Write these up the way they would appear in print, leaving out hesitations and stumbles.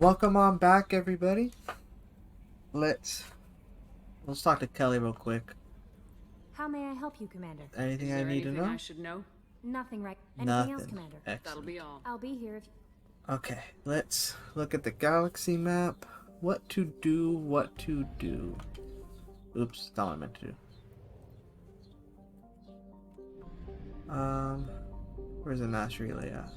Welcome on back, everybody. Let's talk to Kelly real quick. How may I help you, Commander? Anything I need to know? I should know? Nothing right. Nothing. Anything else, Commander? Excellent. That'll be all. I'll be here if Okay, let's look at the galaxy map. What to do, what to do. Oops, that's not what I meant to do. Where's the master relay at?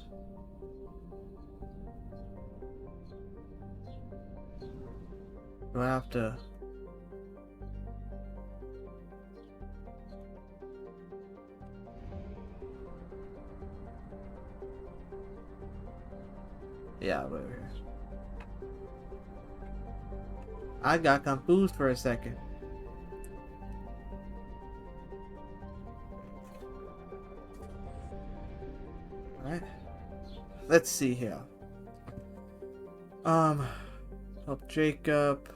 Do I have to... Yeah, over here. I got confused for a second. Alright. Let's see here. Help Jacob.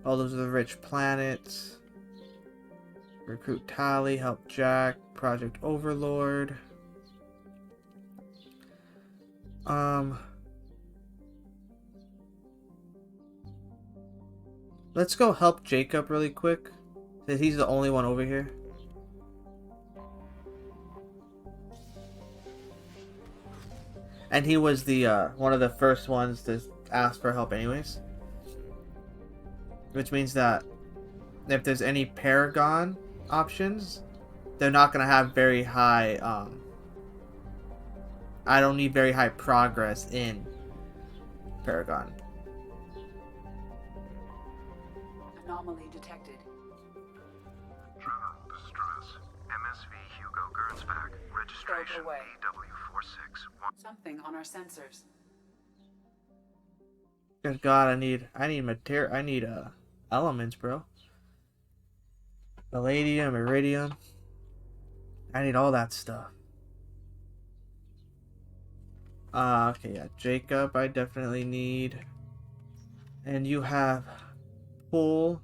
Oh, those are the rich planets. Recruit Tally. Help Jack. Project Overlord. Let's go help Jacob really quick, since he's the only one over here. And he was the one of the first ones to ask for help anyways. Which means that if there's any Paragon options, they're not going to have very high, I don't need very high progress in Paragon. Anomaly detected. General distress. MSV Hugo Gernsback. Registration away. EW461. Something on our sensors. Good God, I need elements, bro. Palladium, iridium. I need all that stuff. Okay, yeah, Jacob, I definitely need. And you have pull.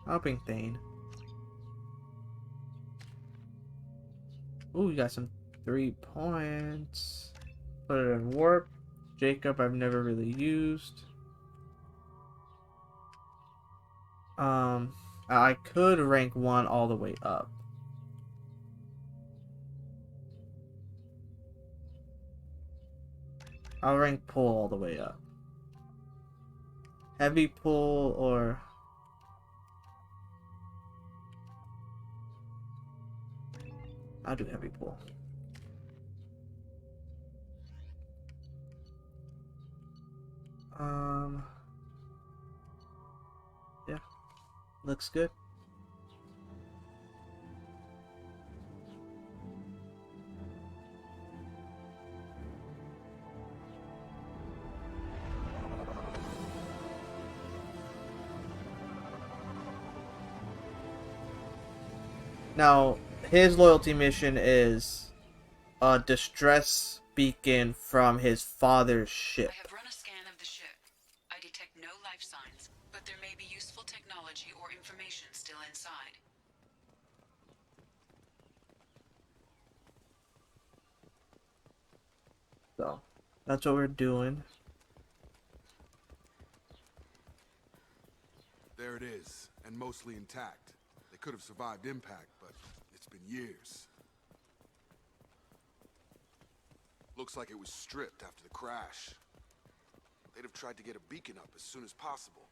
Helping Thane. Ooh, you got some 3 points. Put it in warp. Jacob, I've never really used. I could rank 1 all the way up. I'll rank pull all the way up. Heavy pull or... I'll do heavy pull. Yeah, looks good. Now, his loyalty mission is a distress beacon from his father's ship. I have run a scan of the ship. I detect no life signs, but there may be useful technology or information still inside. So, that's what we're doing. There it is, and mostly intact. They could have survived impact, but it's been years. Looks like it was stripped after the crash. They'd have tried to get a beacon up as soon as possible.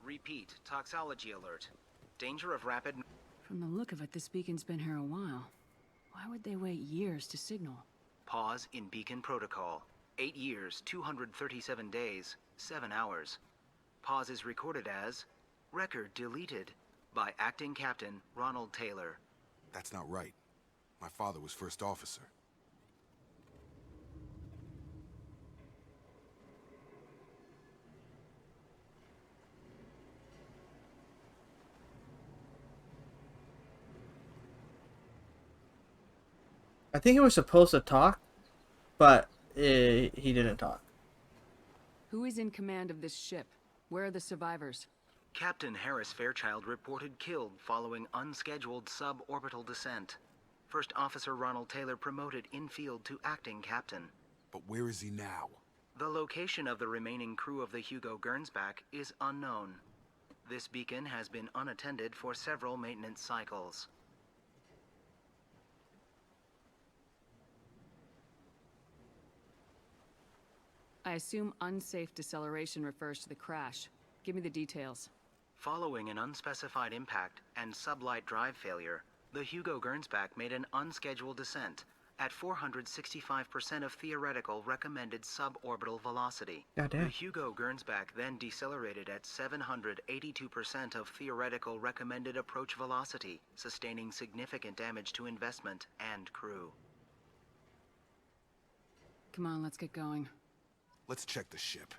Repeat, toxology alert. Danger of rapid... From the look of it, this beacon's been here a while. Why would they wait years to signal? Pause in beacon protocol. 8 years, 237 days, 7 hours. Pause is recorded as... Record deleted by Acting Captain Ronald Taylor. That's not right. My father was first officer. I think he was supposed to talk, but he didn't talk. Who is in command of this ship? Where are the survivors? Captain Harris Fairchild reported killed following unscheduled suborbital descent. First Officer Ronald Taylor promoted in-field to acting captain. But where is he now? The location of the remaining crew of the Hugo Gernsback is unknown. This beacon has been unattended for several maintenance cycles. I assume unsafe deceleration refers to the crash. Give me the details. Following an unspecified impact and sublight drive failure, the Hugo Gernsback made an unscheduled descent at 465% of theoretical recommended suborbital velocity. Goddamn. The Hugo Gernsback then decelerated at 782% of theoretical recommended approach velocity, sustaining significant damage to investment and crew. Come on, let's get going. Let's check the ship.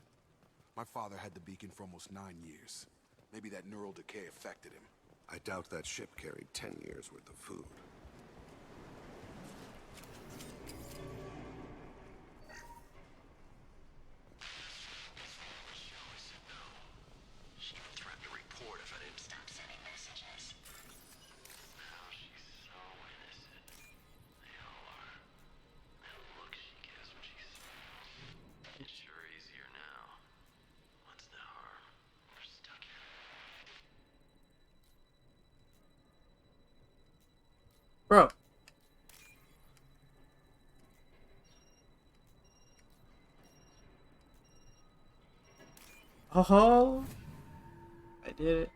My father had the beacon for almost 9 years. Maybe that neural decay affected him. I doubt that ship carried 10 years worth of food. Threaten to report if I didn't stop sending messages. Now she's so innocent. They all are. That look she gives when she smiles. It's sure easier now. What's the harm? We're stuck here. Bro. Oh, I did it.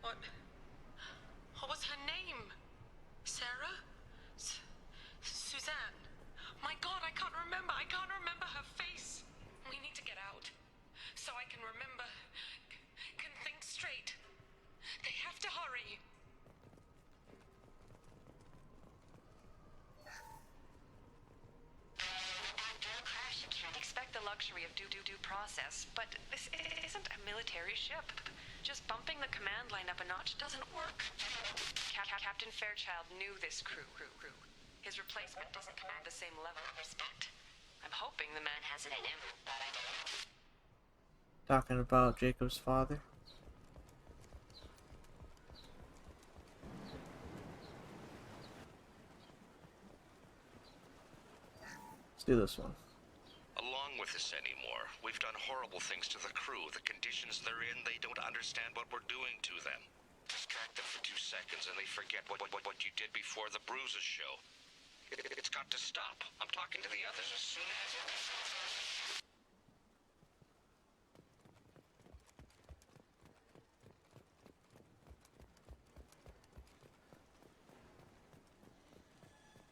What was her name? Sarah? Suzanne? My God, I can't remember. I can't remember her face. We need to get out. So I can remember. Can think straight. They have to hurry. After a crash, you can't expect the luxury of due process, but this isn't a military ship. Just bumping the command line up a notch doesn't work. Captain Fairchild knew this crew. His replacement doesn't command the same level of respect. I'm hoping the man has it in him, but I don't know. Talking about Jacob's father. Let's do this one. Along with this anymore, we've done horrible things to the crew. The conditions they're in, they don't understand what we're doing to them. Distract them for 2 seconds and they forget what you did before the bruises show. It's got to stop. I'm talking to the others as soon as...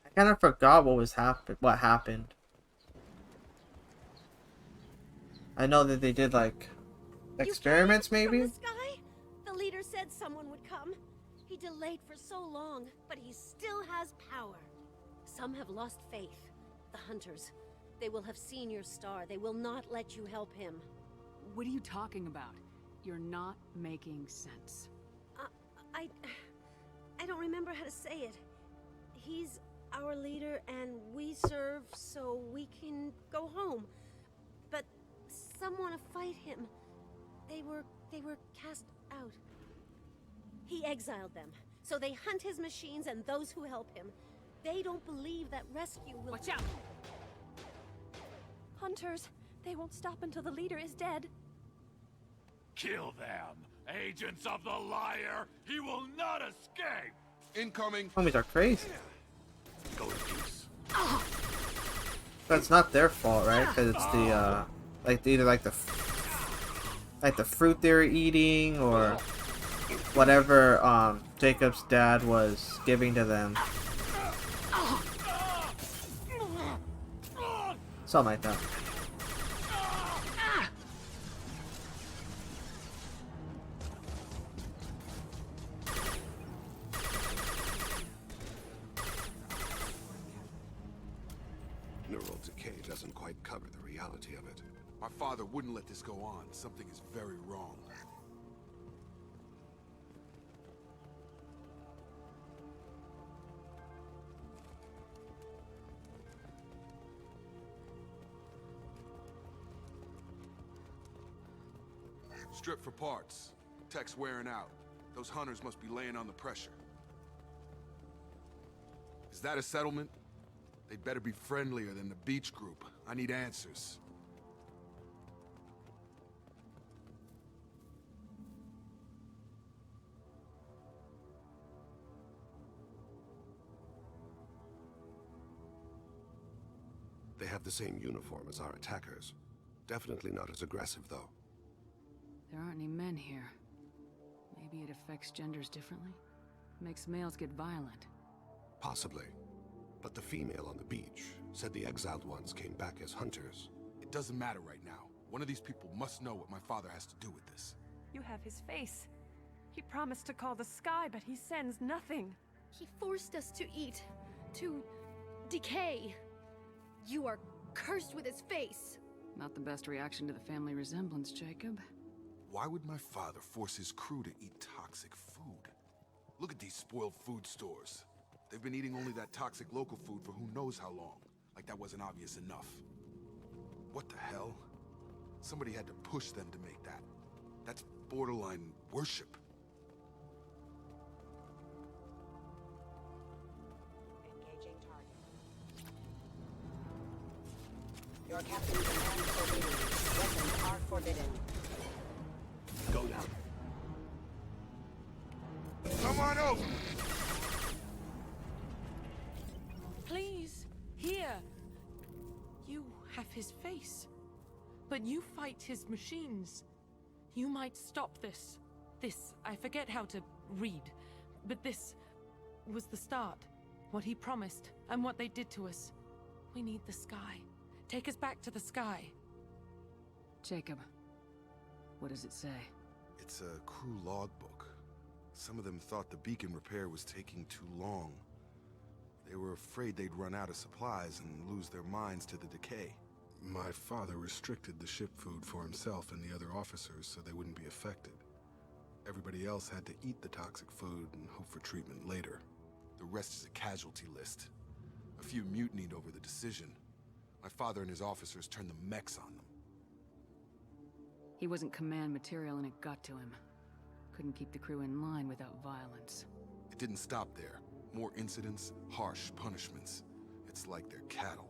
I kind of forgot what happened. I know that they did like experiments, maybe. From the sky? The leader said someone would come. He delayed for so long, but he still has power. Some have lost faith. The hunters. They will have seen your star. They will not let you help him. What are you talking about? You're not making sense. I don't remember how to say it. He's our leader and we serve so we can go home. But some want to fight him. They were cast out. He exiled them, so they hunt his machines and those who help him. They don't believe that rescue will... Watch out! Hunters, they won't stop until the leader is dead. Kill them! Agents of the liar! He will not escape! Incoming! Homies are crazy. Go in peace. That's not their fault, right? Because it's the, either like the fruit they were eating or whatever, Jacob's dad was giving to them. Something like that. Neural decay doesn't quite cover the reality of it. My father wouldn't let this go on. Something is very wrong. Strip for parts. Tech's wearing out. Those hunters must be laying on the pressure. Is that a settlement? They'd better be friendlier than the beach group. I need answers. They have the same uniform as our attackers. Definitely not as aggressive, though. There aren't any men here. Maybe it affects genders differently? Makes males get violent. Possibly. But the female on the beach said the exiled ones came back as hunters. It doesn't matter right now. One of these people must know what my father has to do with this. You have his face. He promised to call the sky, but he sends nothing. He forced us to eat, to decay. You are cursed with his face. Not the best reaction to the family resemblance, Jacob. Why would my father force his crew to eat toxic food? Look at these spoiled food stores. They've been eating only that toxic local food for who knows how long. Like that wasn't obvious enough. What the hell? Somebody had to push them to make that. That's borderline worship. Engaging target. Your captain commands forbidden. Weapons are forbidden. Go now. Come on over! Please, here. You have his face. But you fight his machines. You might stop this. This, I forget how to read. But this was the start. What he promised, and what they did to us. We need the sky. Take us back to the sky. Jacob, what does it say? It's a crew logbook. Some of them thought the beacon repair was taking too long. They were afraid they'd run out of supplies and lose their minds to the decay. My father restricted the ship food for himself and the other officers so they wouldn't be affected. Everybody else had to eat the toxic food and hope for treatment later. The rest is a casualty list. A few mutinied over the decision. My father and his officers turned the mechs on them. He wasn't command material and it got to him. Couldn't keep the crew in line without violence. It didn't stop there. More incidents, harsh punishments. It's like they're cattle,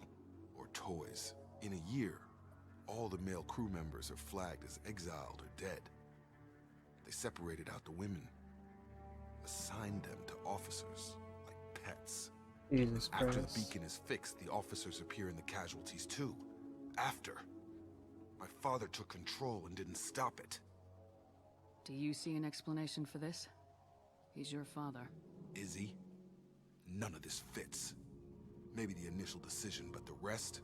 or toys. In a year, all the male crew members are flagged as exiled or dead. They separated out the women, assigned them to officers, like pets. Jesus After Christ. the beacon is fixed, the officers appear in the casualties too. After. My father took control and didn't stop it. Do you see an explanation for this? He's your father. Is he? None of this fits. Maybe the initial decision, but the rest?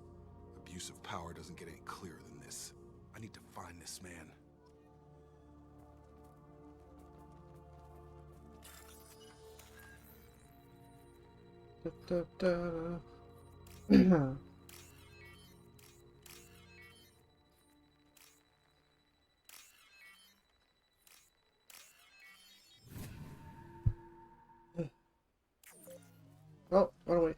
Abuse of power doesn't get any clearer than this. I need to find this man. Da, da, da. Oh, run away.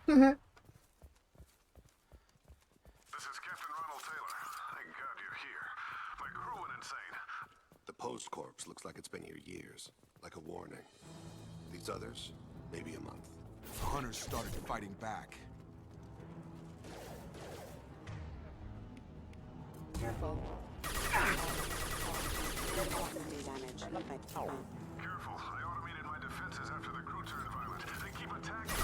This is Captain Ronald Taylor. Thank God you're here. My crew went insane. The post corpse looks like it's been here years, like a warning. These others, maybe a month. The hunters started fighting back. Careful. Damage. Careful. I automated my defenses after the crew turned violent. They keep attacking.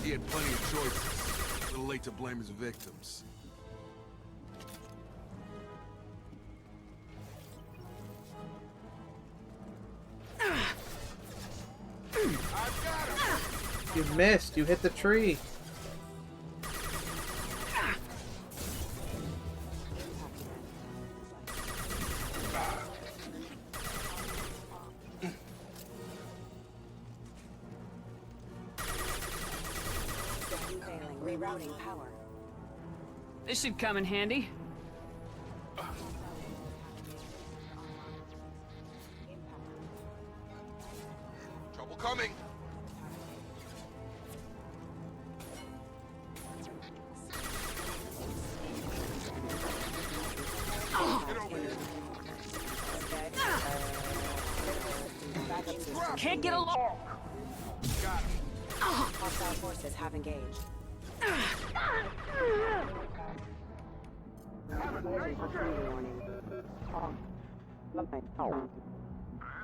He had plenty of choices. A little late to blame his victims. I've got him! You missed. You hit the tree. Rerouting power. This should come in handy. Trouble? We're coming! Get over here! Can't get along! Got him. Hostile forces have engaged. I had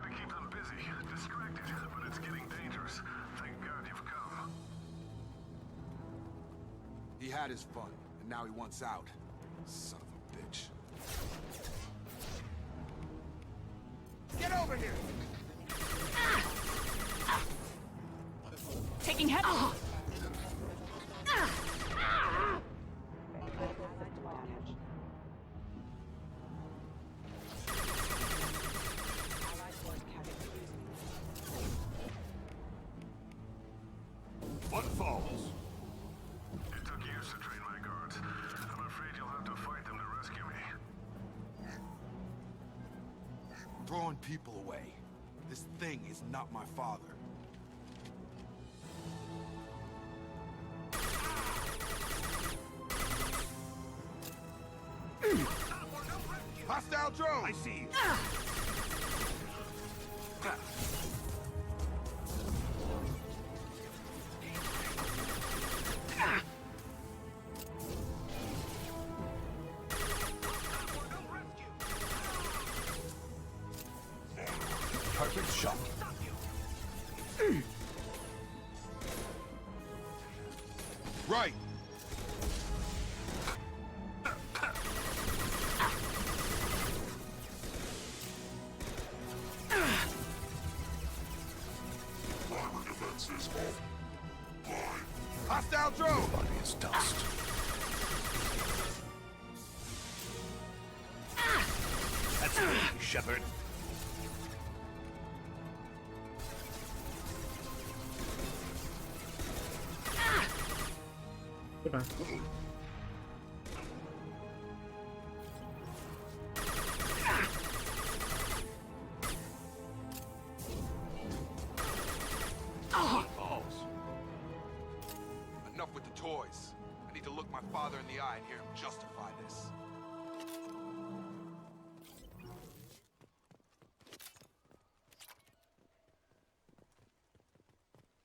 to keep them busy, distracted, but it's getting dangerous. Thank God you've come. He had his fun, and now he wants out. Son of a bitch. Get over here! Taking heavy. What falls? It took years to train my guards. I'm afraid you'll have to fight them to rescue me. Throwing people away. This thing is not my father. Hostile drone! I see you. Perfect shot. Right. Armor defenses offline. Hostile drone! Body is dust. That's me, Shepard. Goodbye. Balls. Enough with the toys. I need to look my father in the eye and hear him justify this.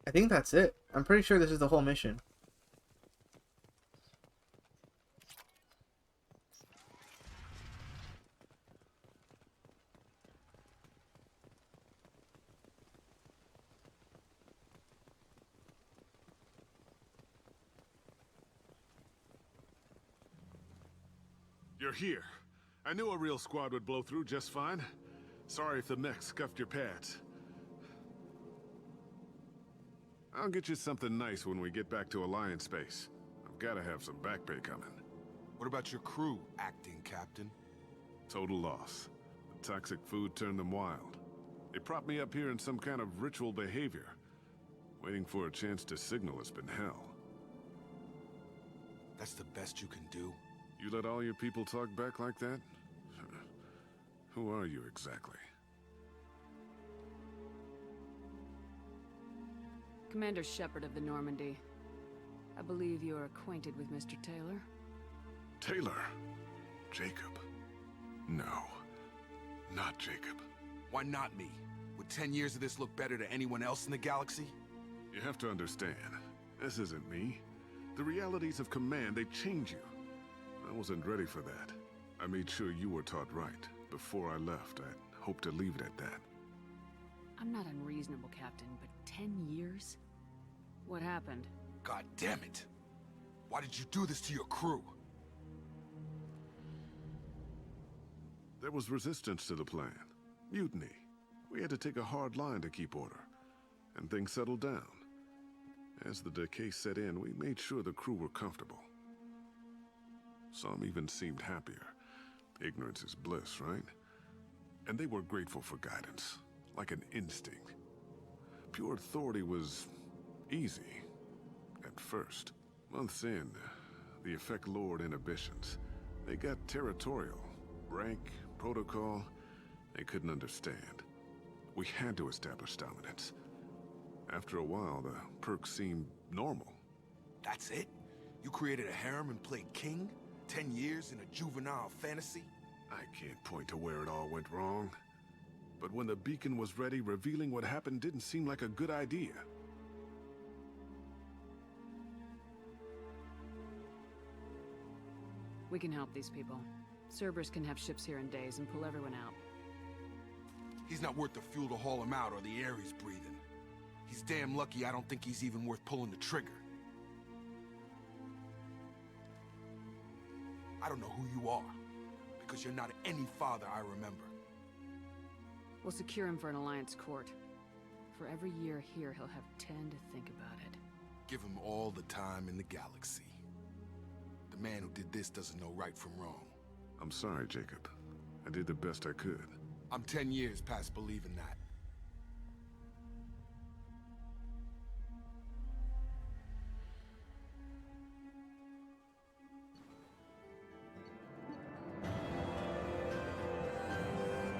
I think that's it. I'm pretty sure this is the whole mission. You're here. I knew a real squad would blow through just fine. Sorry if the mech scuffed your pads. I'll get you something nice when we get back to Alliance space. I've gotta have some back pay coming. What about your crew, acting captain? Total loss. The toxic food turned them wild. They propped me up here in some kind of ritual behavior. Waiting for a chance to signal has been hell. That's the best you can do? You let all your people talk back like that? Who are you exactly? Commander Shepard of the Normandy. I believe you are acquainted with Mr. Taylor. Taylor? Jacob? No. Not Jacob. Why not me? Would 10 years of this look better to anyone else in the galaxy? You have to understand, this isn't me. The realities of command, they change you. I wasn't ready for that. I made sure you were taught right. Before I left, I hoped to leave it at that. I'm not unreasonable, Captain, but 10 years? What happened? God damn it! Why did you do this to your crew? There was resistance to the plan. Mutiny. We had to take a hard line to keep order. And things settled down. As the decay set in, we made sure the crew were comfortable. Some even seemed happier. Ignorance is bliss, right? And they were grateful for guidance, like an instinct. Pure authority was easy, at first. Months in, the effect lowered inhibitions. They got territorial. Rank, protocol, they couldn't understand. We had to establish dominance. After a while, the perks seemed normal. That's it? You created a harem and played king? 10 years in a juvenile fantasy? I can't point to where it all went wrong. But when the beacon was ready, revealing what happened didn't seem like a good idea. We can help these people. Cerberus can have ships here in days and pull everyone out. He's not worth the fuel to haul him out or the air he's breathing. He's damn lucky I don't think he's even worth pulling the trigger. I don't know who you are, because you're not any father I remember. We'll secure him for an Alliance court. For every year here, he'll have 10 to think about it. Give him all the time in the galaxy. The man who did this doesn't know right from wrong. I'm sorry, Jacob. I did the best I could. I'm 10 years past believing that.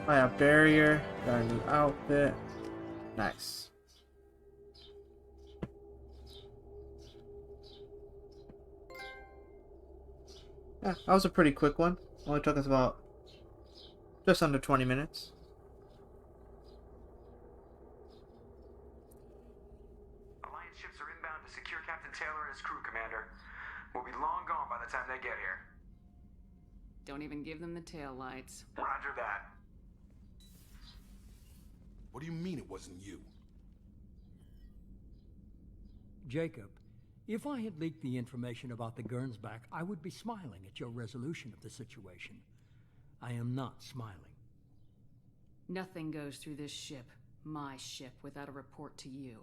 I have barrier, got a new outfit. Nice. Yeah, that was a pretty quick one. Only took us about just under 20 minutes. Alliance ships are inbound to secure Captain Taylor and his crew, Commander. We'll be long gone by the time they get here. Don't even give them the tail lights. Roger that. What do you mean it wasn't you? Jacob, if I had leaked the information about the Gernsback, I would be smiling at your resolution of the situation. I am not smiling. Nothing goes through this ship, my ship, without a report to you.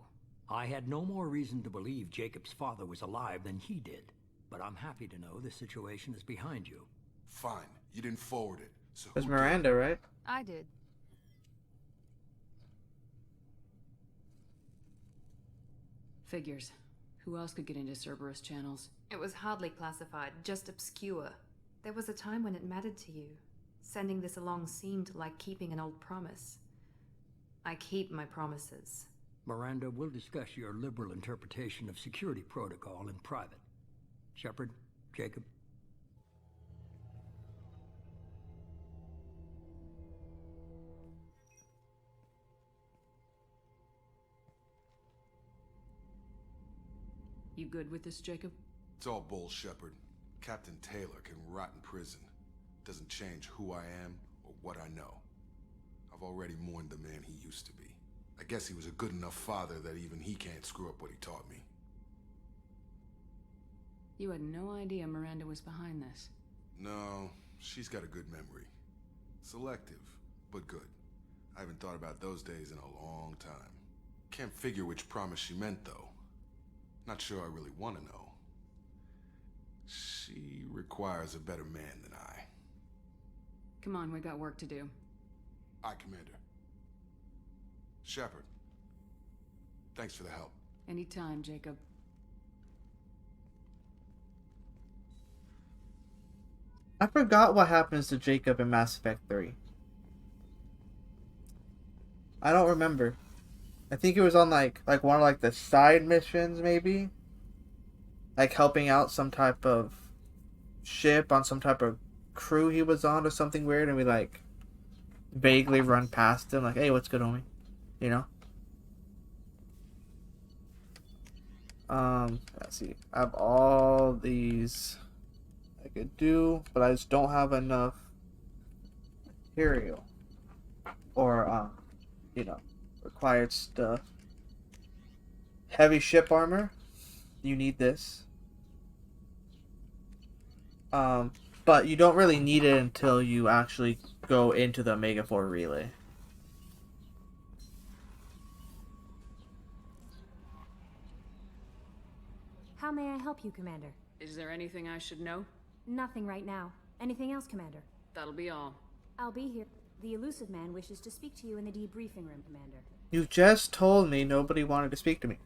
I had no more reason to believe Jacob's father was alive than he did, but I'm happy to know the situation is behind you. Fine, you didn't forward it, so It's Miranda, right? I did. Figures. Who else could get into Cerberus channels? It was hardly classified, just obscure. There was a time when it mattered to you. Sending this along seemed like keeping an old promise. I keep my promises. Miranda, we'll discuss your liberal interpretation of security protocol in private. Shepard, Jacob. You good with this, Jacob? It's all bull, Shepard. Captain Taylor can rot in prison. Doesn't change who I am or what I know. I've already mourned the man he used to be. I guess he was a good enough father that even he can't screw up what he taught me. You had no idea Miranda was behind this. No, she's got a good memory. Selective, but good. I haven't thought about those days in a long time. Can't figure which promise she meant, though. Not sure I really want to know. She requires a better man than I. Come on, we got work to do. Aye, Commander. Shepard. Thanks for the help. Anytime, Jacob. I forgot what happens to Jacob in Mass Effect 3. I don't remember. I think it was on like one of like the side missions, maybe. Like helping out some type of ship on some type of crew he was on or something weird, and we like vaguely run past him like, hey, what's good, homie? You know? Let's see. I have all these I could do, but I just don't have enough material. Or you know, required stuff. Heavy ship armor. You need this. But you don't really need it until you actually go into the Omega 4 relay. How may I help you, Commander? Is there anything I should know? Nothing right now. Anything else, Commander? That'll be all. I'll be here. The elusive man wishes to speak to you in the debriefing room, Commander. You just told me nobody wanted to speak to me.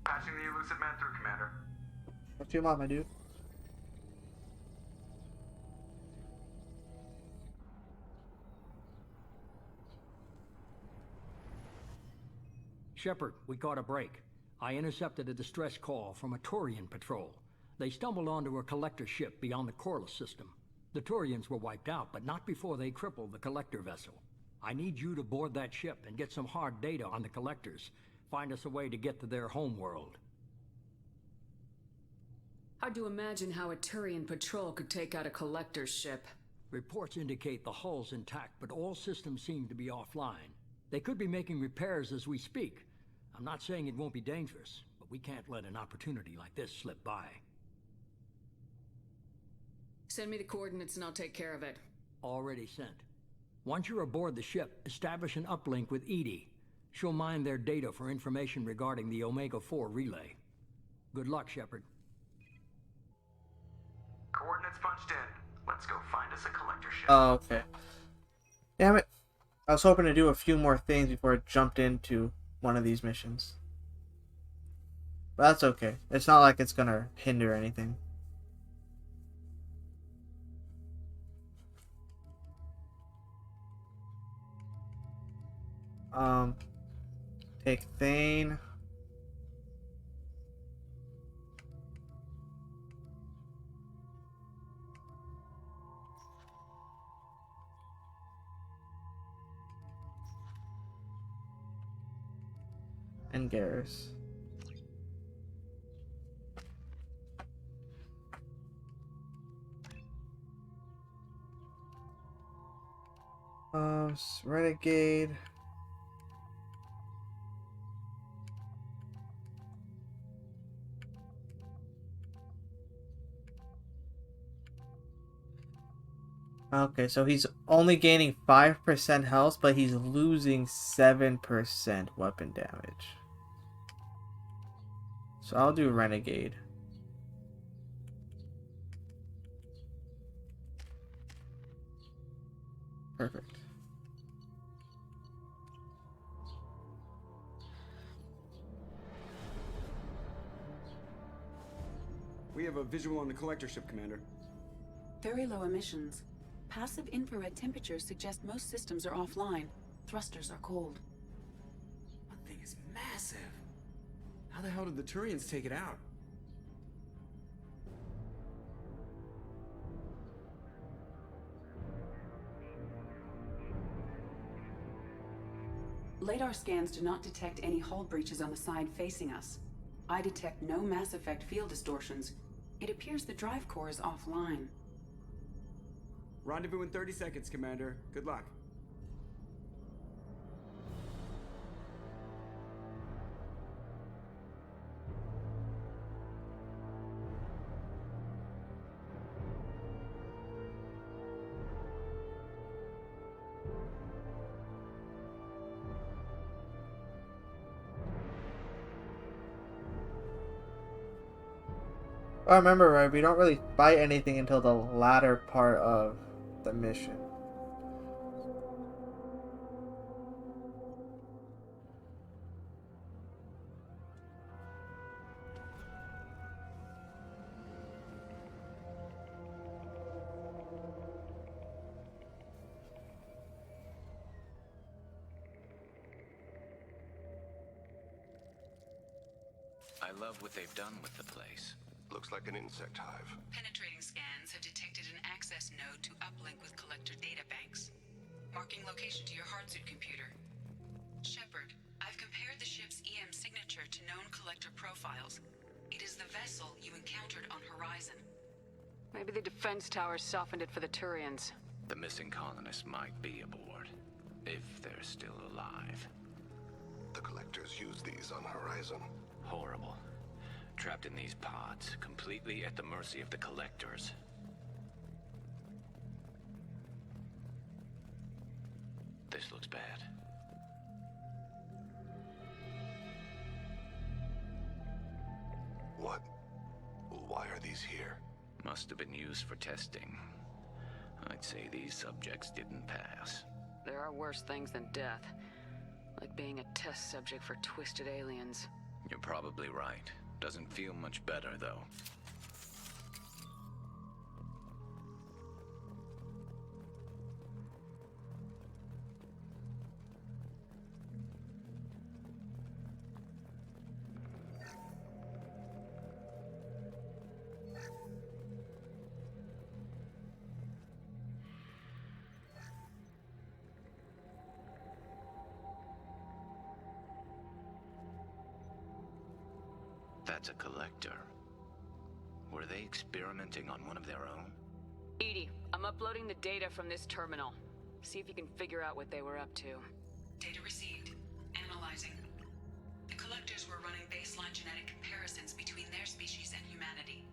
Patching the elusive man through, Commander. What's your mom, my dude? Shepard, we caught a break. I intercepted a distress call from a Turian patrol. They stumbled onto a collector ship beyond the Corliss system. The Turians were wiped out, but not before they crippled the collector vessel. I need you to board that ship and get some hard data on the collectors. Find us a way to get to their homeworld. Hard to imagine how a Turian patrol could take out a collector's ship. Reports indicate the hull's intact, but all systems seem to be offline. They could be making repairs as we speak. I'm not saying it won't be dangerous, but we can't let an opportunity like this slip by. Send me the coordinates and I'll take care of it. Already sent. Once you're aboard the ship, establish an uplink with Edie. She'll mine their data for information regarding the Omega-4 relay. Good luck, Shepard. Coordinates punched in. Let's go find us a collector ship. Oh, okay. Damn it. I was hoping to do a few more things before I jumped into one of these missions. But that's okay. It's not like it's gonna hinder anything. Take Thane. And Garrus. Renegade. Okay, so he's only gaining 5% health, but he's losing 7% weapon damage. So I'll do Renegade. Perfect. We have a visual on the collector ship, Commander. Very low emissions. Passive infrared temperatures suggest most systems are offline. Thrusters are cold. That thing is massive. How the hell did the Turians take it out? Radar scans do not detect any hull breaches on the side facing us. I detect no mass effect field distortions. It appears the drive core is offline. Rendezvous in 30 seconds, Commander. Good luck. If I remember right, we don't really fight anything until the latter part of the mission. I love what they've done with the place. Looks like an insect hive. Penetrating scans have detected an access node to uplink with collector databanks. Marking location to your hardsuit computer. Shepard, I've compared the ship's EM signature to known collector profiles. It is the vessel you encountered on Horizon. Maybe the defense towers softened it for the Turians. The missing colonists might be aboard, if they're still alive. The collectors use these on Horizon. Horrible. Trapped in these pods, completely at the mercy of the collectors. This looks bad. What? Why are these here? Must have been used for testing. I'd say these subjects didn't pass. There are worse things than death. Like being a test subject for twisted aliens. You're probably right. Doesn't feel much better, though. That's a collector. Were they experimenting on one of their own? Edie, I'm uploading the data from this terminal. See if you can figure out what they were up to. Data received. Analyzing. The collectors were running baseline genetic comparisons between their species and humanity.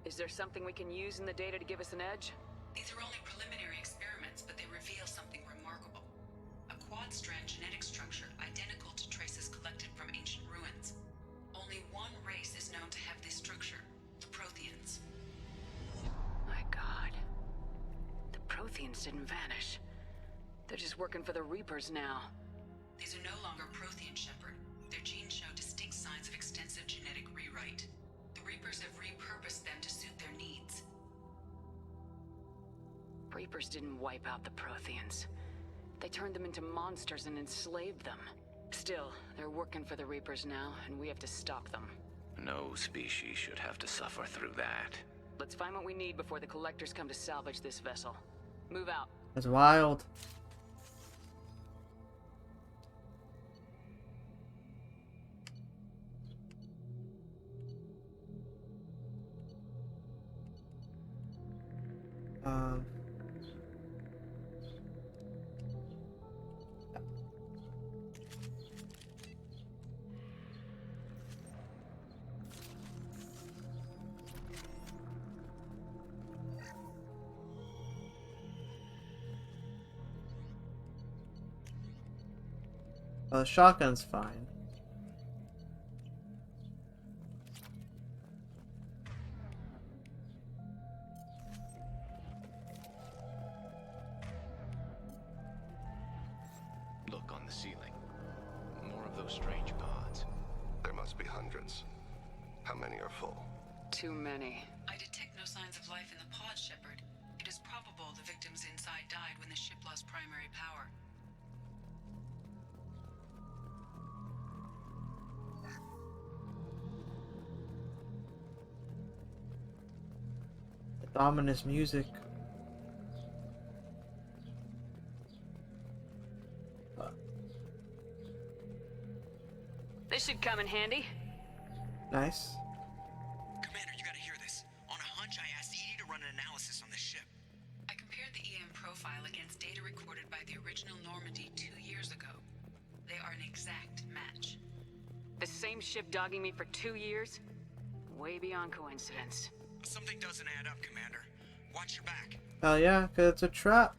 Is there something we can use in the data to give us an edge? These are only preliminary experiments, but they reveal something remarkable. A quad-strand genetic structure identical to traces collected from ancient ruins. Only one race is known to have this structure, the Protheans. My God. The Protheans didn't vanish. They're just working for the Reapers now. These are no longer Prothean, Shepard. Their genes show distinct signs of extensive genetic rewrite. The Reapers have repurposed them to suit their needs. Reapers didn't wipe out the Protheans. They turned them into monsters and enslaved them. Still, they're working for the Reapers now, and we have to stop them. No species should have to suffer through that. Let's find what we need before the collectors come to salvage this vessel. Move out. It's wild. The shotgun's fine. Look on the ceiling. More of those strange pods. There must be hundreds. How many are full? Too many. I detect no signs of life in the pod, Shepard. It is probable the victims inside died when the ship lost primary power. The ominous music. This should come in handy. Nice. Commander, you gotta hear this. On a hunch, I asked Edie to run an analysis on this ship. I compared the EM profile against data recorded by the original Normandy 2 years ago. They are an exact match. The same ship dogging me for 2 years? Way beyond coincidence. Something doesn't add up, Commander. Watch your back. Hell yeah, cause it's a trap.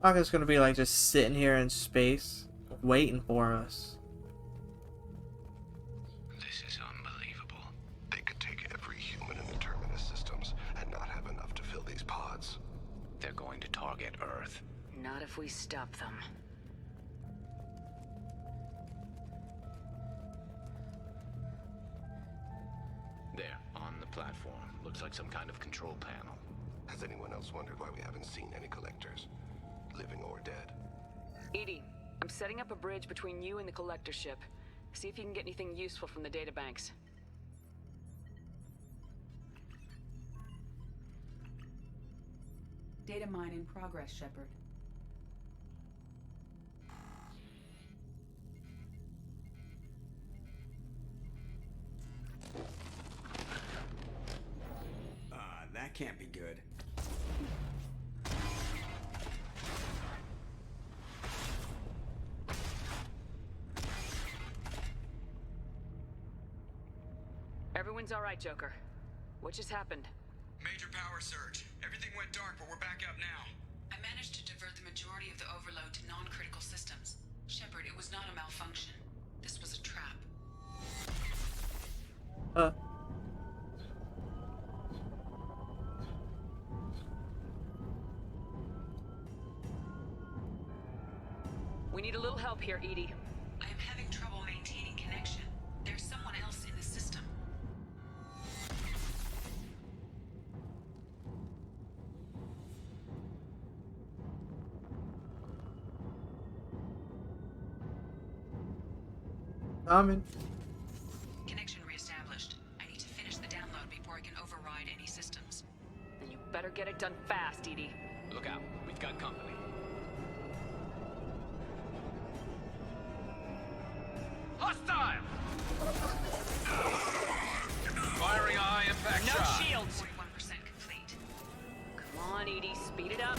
I'm just gonna be like just sitting here in space, waiting for us. This is unbelievable. They could take every human in the Terminus systems and not have enough to fill these pods. They're going to target Earth. Not if we stop them. There, on the platform. Looks like some kind of control panel. Has anyone else wondered why we haven't seen any collectors? Living or dead? Edie, I'm setting up a bridge between you and the collector ship. See if you can get anything useful from the databanks. Data mine in progress, Shepard. That can't be good. Everyone's all right, Joker. What just happened? Major power surge. Everything went dark, but we're back up now. I managed to divert the majority of the overload to non-critical systems. Shepard, it was not a malfunction. This was a trap. We need a little help here, Edie. I am having trouble maintaining connection. There's someone else in the system. Coming. Connection reestablished. I need to finish the download before I can override any systems. Then you better get it done fast, Edie. Look out. We've got company. Hostile! on, Edie. Speed it up.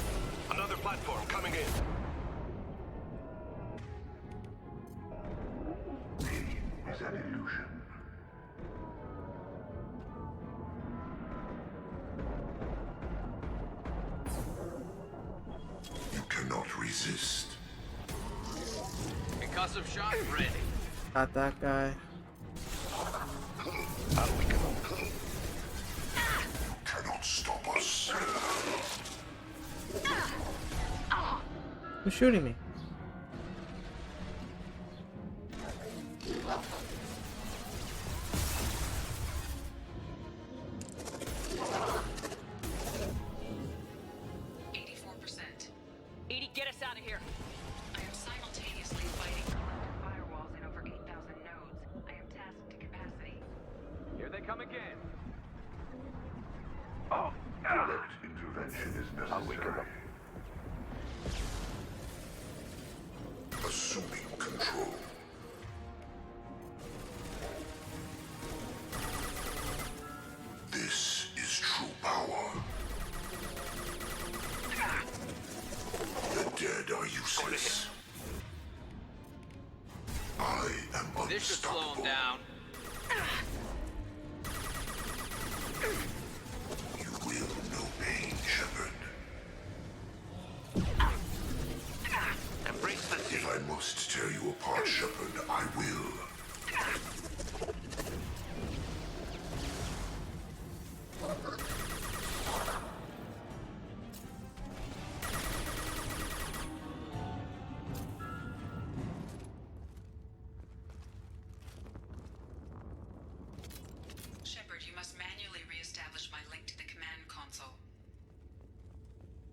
Another platform coming in. Pain is an illusion. You cannot resist. Concussive shot ready. Got that guy. Out we go. Cannot stop us. Who's shooting me? Edie, get us out of here. I am simultaneously fighting collector firewalls in over 8,000 nodes. I am tasked to capacity. Here they come again. Direct intervention is necessary. Assuming control. This is true power. The dead are useless. I am unstoppable. This should slow him down. You will know pain, Shepard. Embrace the If I must tear you apart, Shepard, I will. Shepard, you must manually re-establish my link to the command console.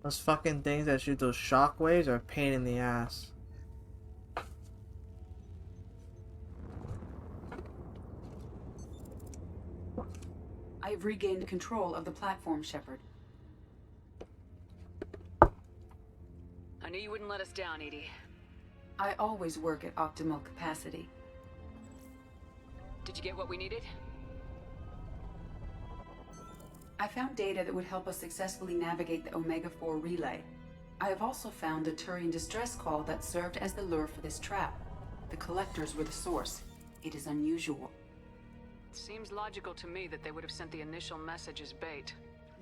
Those fucking things that shoot those shockwaves are a pain in the ass. I have regained control of the platform, Shepard. I knew you wouldn't let us down, Edie. I always work at optimal capacity. Did you get what we needed? I found data that would help us successfully navigate the Omega-4 relay. I have also found a Turian distress call that served as the lure for this trap. The collectors were the source. It is unusual. Seems logical to me that they would have sent the initial message as bait.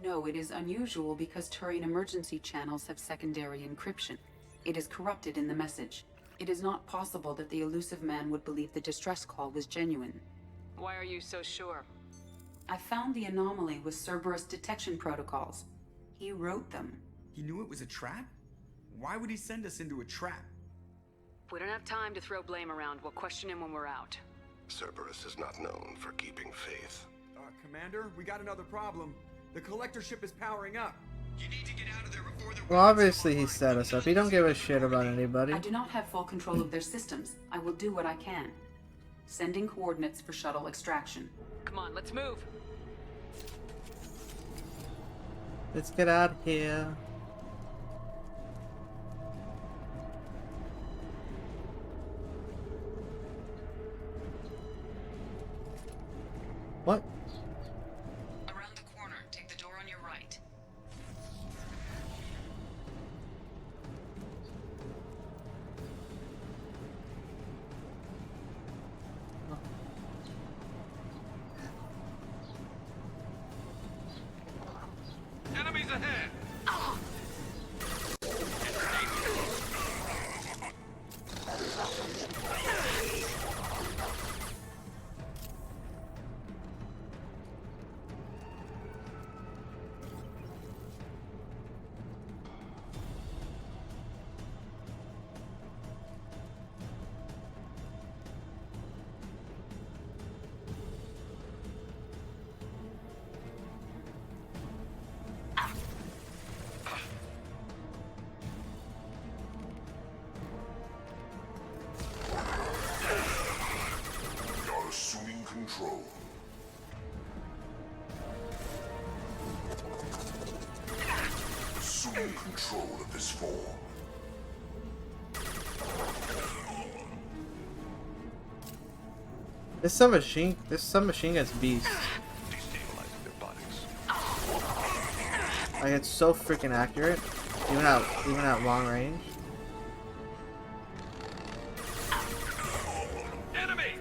No, it is unusual because Turian emergency channels have secondary encryption. It is corrupted in the message. It is not possible that the elusive man would believe the distress call was genuine. Why are you so sure? I found the anomaly with Cerberus detection protocols. He wrote them. He knew it was a trap? Why would he send us into a trap? We don't have time to throw blame around. We'll question him when we're out. Cerberus is not known for keeping faith. Commander, we got another problem. The collector ship is powering up. You need to get out of there before the... Well, obviously he set us up. He don't give a shit about anybody. I do not have full control of their systems. I will do what I can. Sending coordinates for shuttle extraction. Come on, let's move. Let's get out of here. What? Around the corner, take the door on your right. Enemies ahead! You're assuming control. Assuming control of this form. This submachine gun's beast. Destabilizing their bodies. Like, it's so freaking accurate, even at long range. Enemy!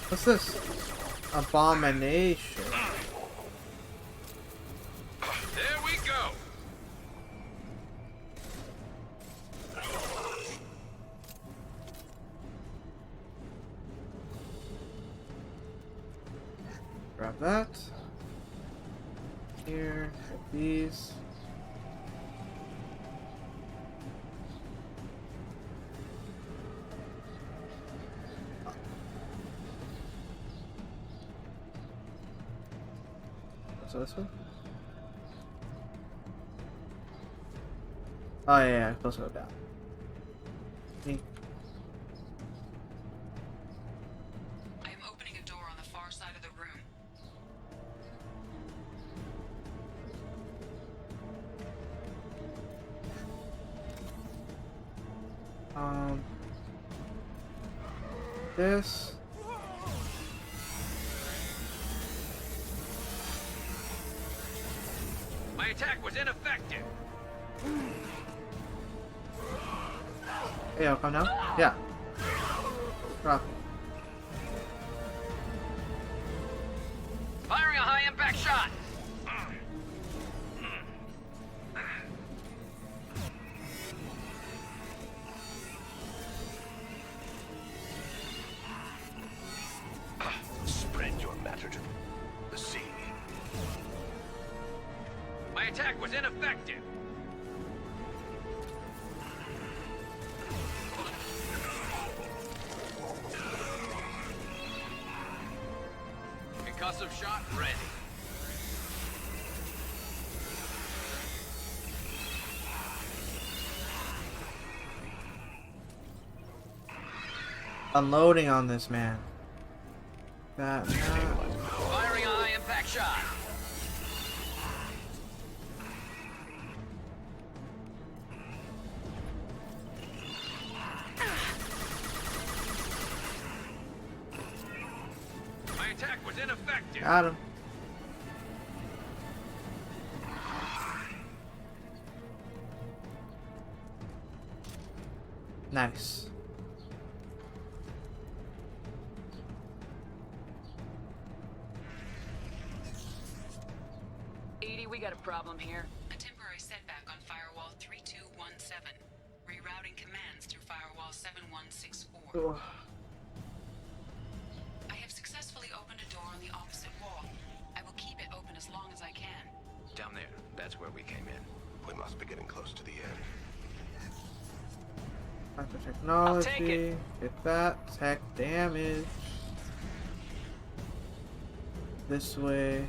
What's this? Abomination. There we go. Grab that. Here, get these. So this one? Oh yeah, close it down. Me. I am opening a door on the far side of the room. This. My attack was ineffective. Hey, I'll come down? Yeah. Drop. Firing a high impact shot. Spread your matter to the sea. My attack was ineffective. Concussive shot ready. Unloading on this man. That. Firing a high impact shot. My attack was ineffective. Got him. Nice. Edie, we got a problem here. A temporary setback on firewall 3217. Rerouting commands through firewall 7164. I have successfully opened a door on the opposite wall. I will keep it open as long as I can. Down there. That's where we came in. We must be getting close to the end. Factor technology. Get that. Tech damage. This way.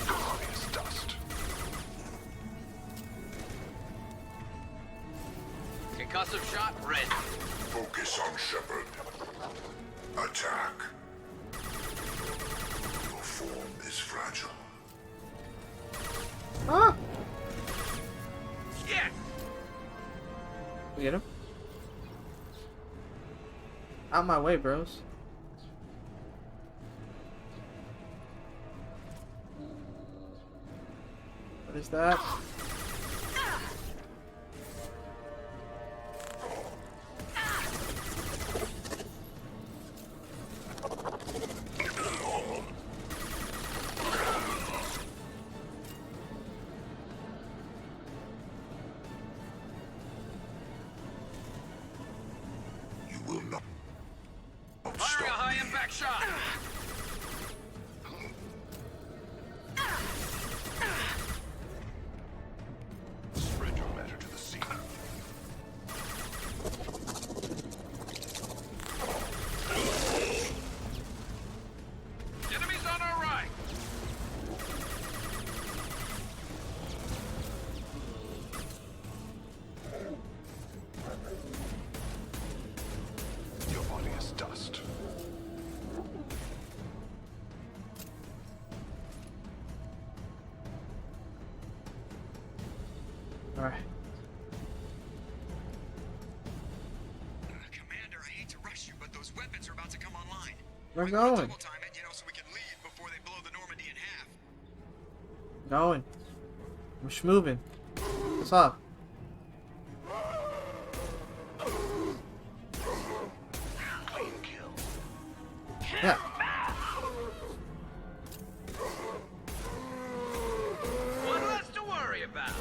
Glorious dust. Concussive shot ready. Focus on Shepard. Attack. Your form is fragile. Ah! Yes! We get him? Out my way, bros. What is that? You will not Firing a high impact shot. Spread your matter to the sea. Enemies on our right. Alright. Commander, I hate to rush you, but those weapons are about to come online. We're going. Double time it, so we can leave before they blow the Normandy in half. Going. I'm schmoving. What's up? Yeah. One less to worry about.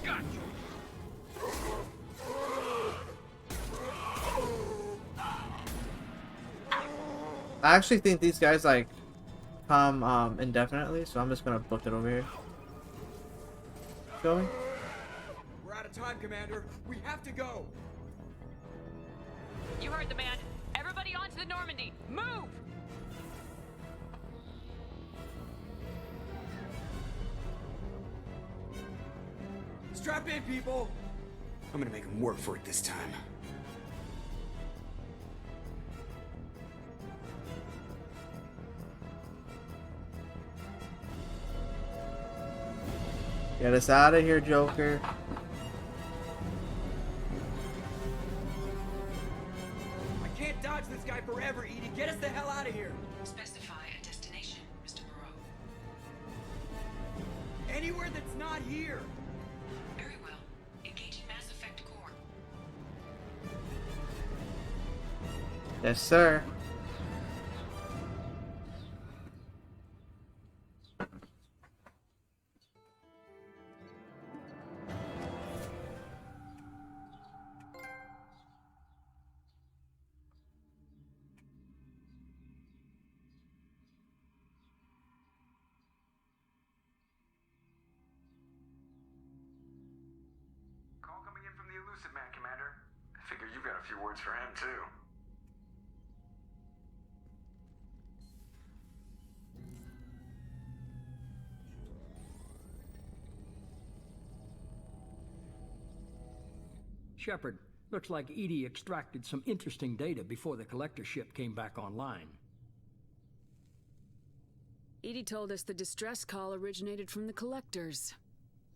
Got you. I actually think these guys like come indefinitely, so I'm just gonna book it over here. Going? We're out of time, Commander. We have to go. You heard the man. Everybody onto the Normandy. Move! Strap in, people. I'm gonna make them work for it this time. Get us out of here, Joker. I can't dodge this guy forever, Edie. Get us the hell out of here. Specify a destination, Mr. Moreau. Anywhere that's not here. Very well. Engaging Mass Effect core. Yes, sir. Call coming in from the Elusive Man, Commander. I figure you've got a few words for him, too. Shepard, looks like Edie extracted some interesting data before the collector ship came back online. Edie told us the distress call originated from the collectors.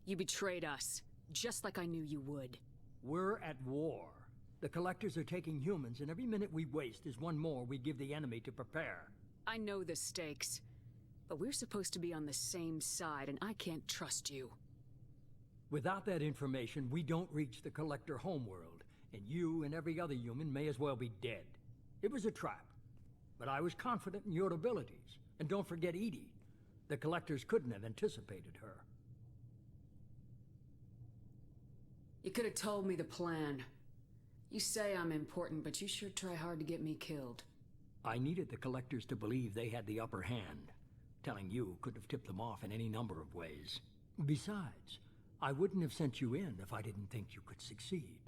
You betrayed us, just like I knew you would. We're at war. The collectors are taking humans, and every minute we waste is one more we give the enemy to prepare. I know the stakes, but we're supposed to be on the same side, and I can't trust you. Without that information, we don't reach the collector homeworld, and you and every other human may as well be dead. It was a trap, but I was confident in your abilities. And don't forget Edie. The collectors couldn't have anticipated her. You could have told me the plan. You say I'm important, but you sure try hard to get me killed. I needed the collectors to believe they had the upper hand. Telling you could have tipped them off in any number of ways. Besides, I wouldn't have sent you in if I didn't think you could succeed.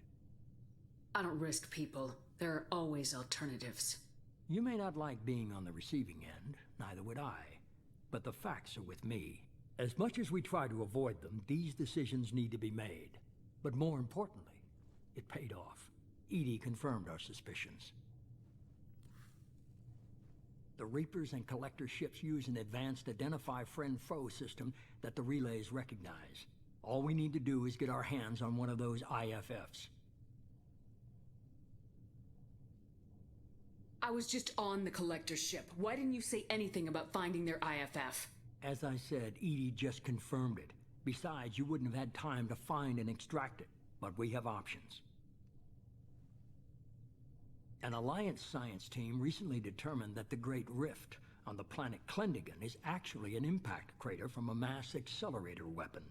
I don't risk people. There are always alternatives. You may not like being on the receiving end, neither would I. But the facts are with me. As much as we try to avoid them, these decisions need to be made. But more importantly, it paid off. Edie confirmed our suspicions. The Reapers and Collector ships use an advanced Identify Friend-Foe system that the relays recognize. All we need to do is get our hands on one of those IFFs. I was just on the Collector ship. Why didn't you say anything about finding their IFF? As I said, Edie just confirmed it. Besides, you wouldn't have had time to find and extract it. But we have options. An Alliance science team recently determined that the Great Rift on the planet Klendigan is actually an impact crater from a mass accelerator weapon.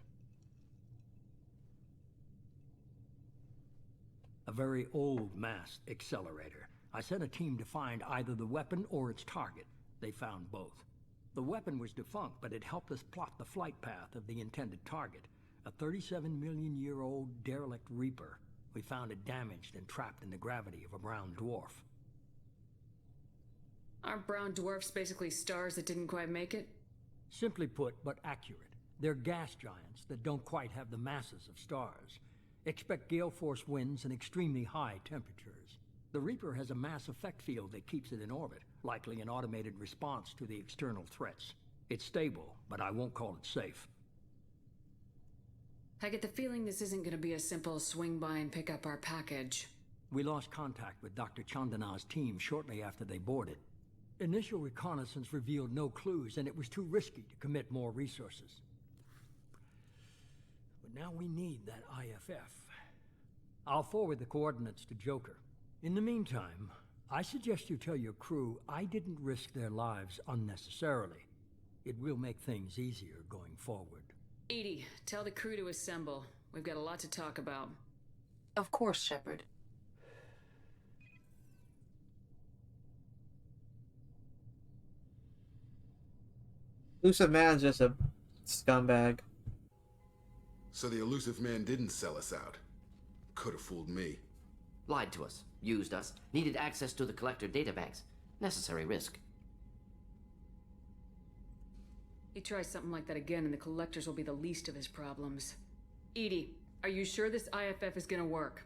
A very old mass accelerator. I sent a team to find either the weapon or its target. They found both. The weapon was defunct, but it helped us plot the flight path of the intended target, a 37-million-year-old derelict Reaper. We found it damaged and trapped in the gravity of a brown dwarf. Aren't brown dwarfs basically stars that didn't quite make it? Simply put, but accurate. They're gas giants that don't quite have the masses of stars. Expect gale force winds and extremely high temperatures. The Reaper has a mass effect field that keeps it in orbit, likely an automated response to the external threats. It's stable, but I won't call it safe. I get the feeling this isn't going to be a simple swing by and pick up our package. We lost contact with Dr. Chandana's team shortly after they boarded. Initial reconnaissance revealed no clues, and it was too risky to commit more resources. But now we need that IFF. I'll forward the coordinates to Joker. In the meantime, I suggest you tell your crew I didn't risk their lives unnecessarily. It will make things easier going forward. Edie, tell the crew to assemble. We've got a lot to talk about. Of course, Shepard. Elusive Man's just a scumbag. So the elusive man didn't sell us out. Could have fooled me. Lied to us, used us, needed access to the collector databanks. Necessary risk. He tries something like that again and the collectors will be the least of his problems. Edie, are you sure this IFF is gonna work?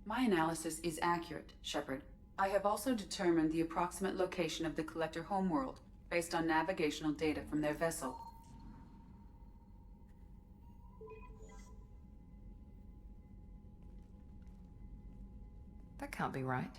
My analysis is accurate, Shepard. I have also determined the approximate location of the collector homeworld, based on navigational data from their vessel. That can't be right.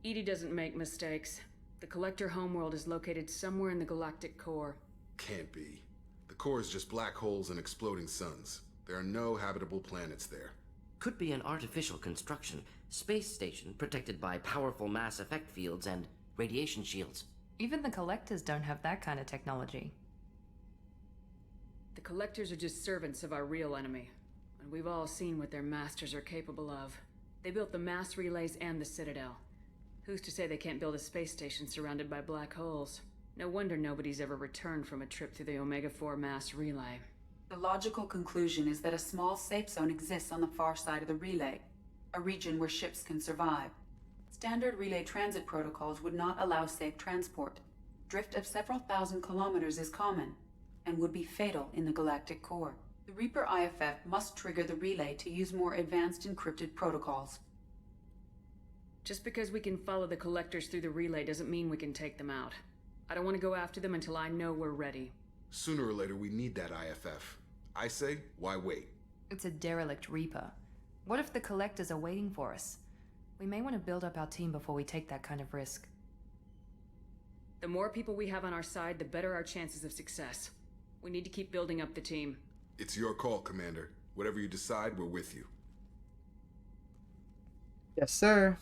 Edie doesn't make mistakes. The collector homeworld is located somewhere in the galactic core. Can't be. The core is just black holes and exploding suns. There are no habitable planets there. Could be an artificial construction, space station protected by powerful mass effect fields and radiation shields. Even the collectors don't have that kind of technology. The collectors are just servants of our real enemy, and we've all seen what their masters are capable of. They built the mass relays and the Citadel. Who's to say they can't build a space station surrounded by black holes? No wonder nobody's ever returned from a trip through the Omega-4 mass relay. The logical conclusion is that a small safe zone exists on the far side of the relay, a region where ships can survive. Standard relay transit protocols would not allow safe transport. Drift of several thousand kilometers is common, and would be fatal in the galactic core. The Reaper IFF must trigger the relay to use more advanced encrypted protocols. Just because we can follow the collectors through the relay doesn't mean we can take them out. I don't want to go after them until I know we're ready. Sooner or later, we need that IFF. I say, why wait? It's a derelict Reaper. What if the collectors are waiting for us? We may want to build up our team before we take that kind of risk. The more people we have on our side, the better our chances of success. We need to keep building up the team. It's your call, Commander. Whatever you decide, we're with you. Yes, sir.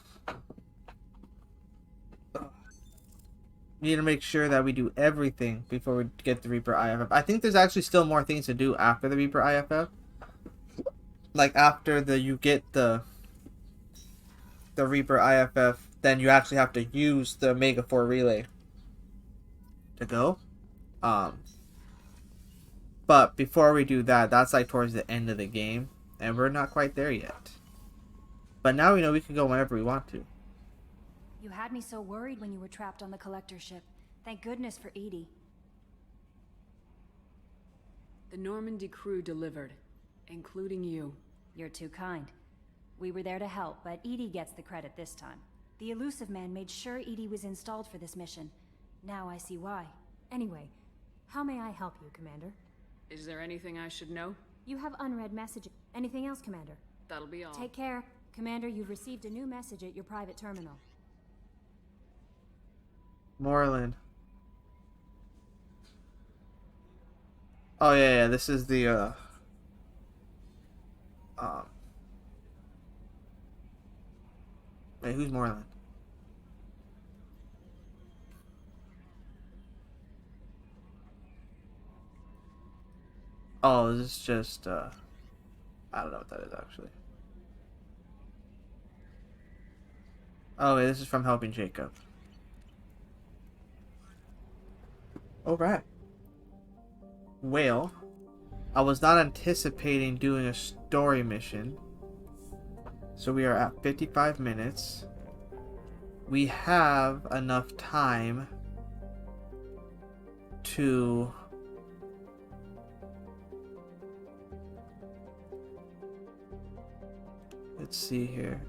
We need to make sure that we do everything before we get the Reaper IFF. I think there's actually still more things to do after the Reaper IFF. Like after you get the Reaper IFF, then you actually have to use the Omega-4 relay to go. But before we do that, that's like towards the end of the game, and we're not quite there yet. But now we know we can go whenever we want to. You had me so worried when you were trapped on the collector ship. Thank goodness for Edie. The Normandy crew delivered, including you. You're too kind. We were there to help, but Edie gets the credit this time. The Elusive Man made sure Edie was installed for this mission. Now I see why. Anyway, how may I help you, Commander? Is there anything I should know? You have unread messages. Anything else, Commander? That'll be all. Take care. Commander, you've received a new message at your private terminal. Moreland. Oh yeah, this is the wait, who's Moreland? Oh, this is just I don't know what that is actually. Oh, wait, this is from Helping Jacob. Alright. Well, I was not anticipating doing a story mission. So we are at 55 minutes. We have enough time to let's see here.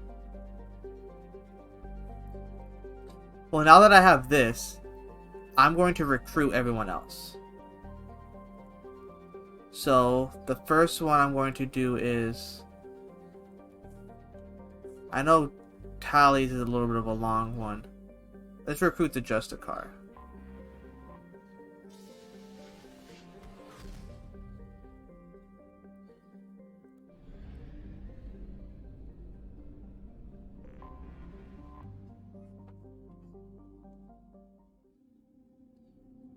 Well, now that I have this, I'm going to recruit everyone else. So the first one I'm going to do is, I know Tally's is a little bit of a long one. Let's recruit the Justicar.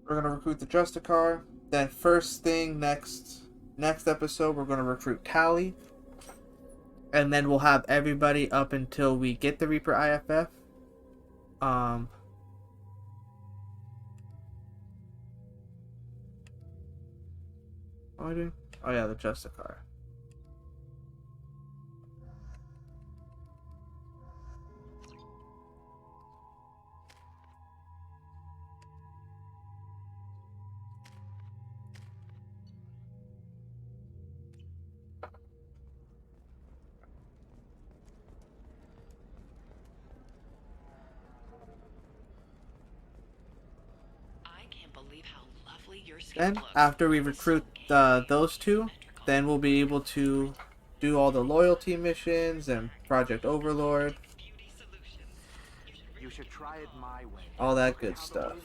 We're gonna recruit the Justicar. Then first thing next episode, we're gonna recruit Tally. And then we'll have everybody up until we get the Reaper IFF. What am I doing? Oh yeah, the Justicar. Then, after we recruit those two, then we'll be able to do all the loyalty missions and Project Overlord. You should try it my way. All that good stuff.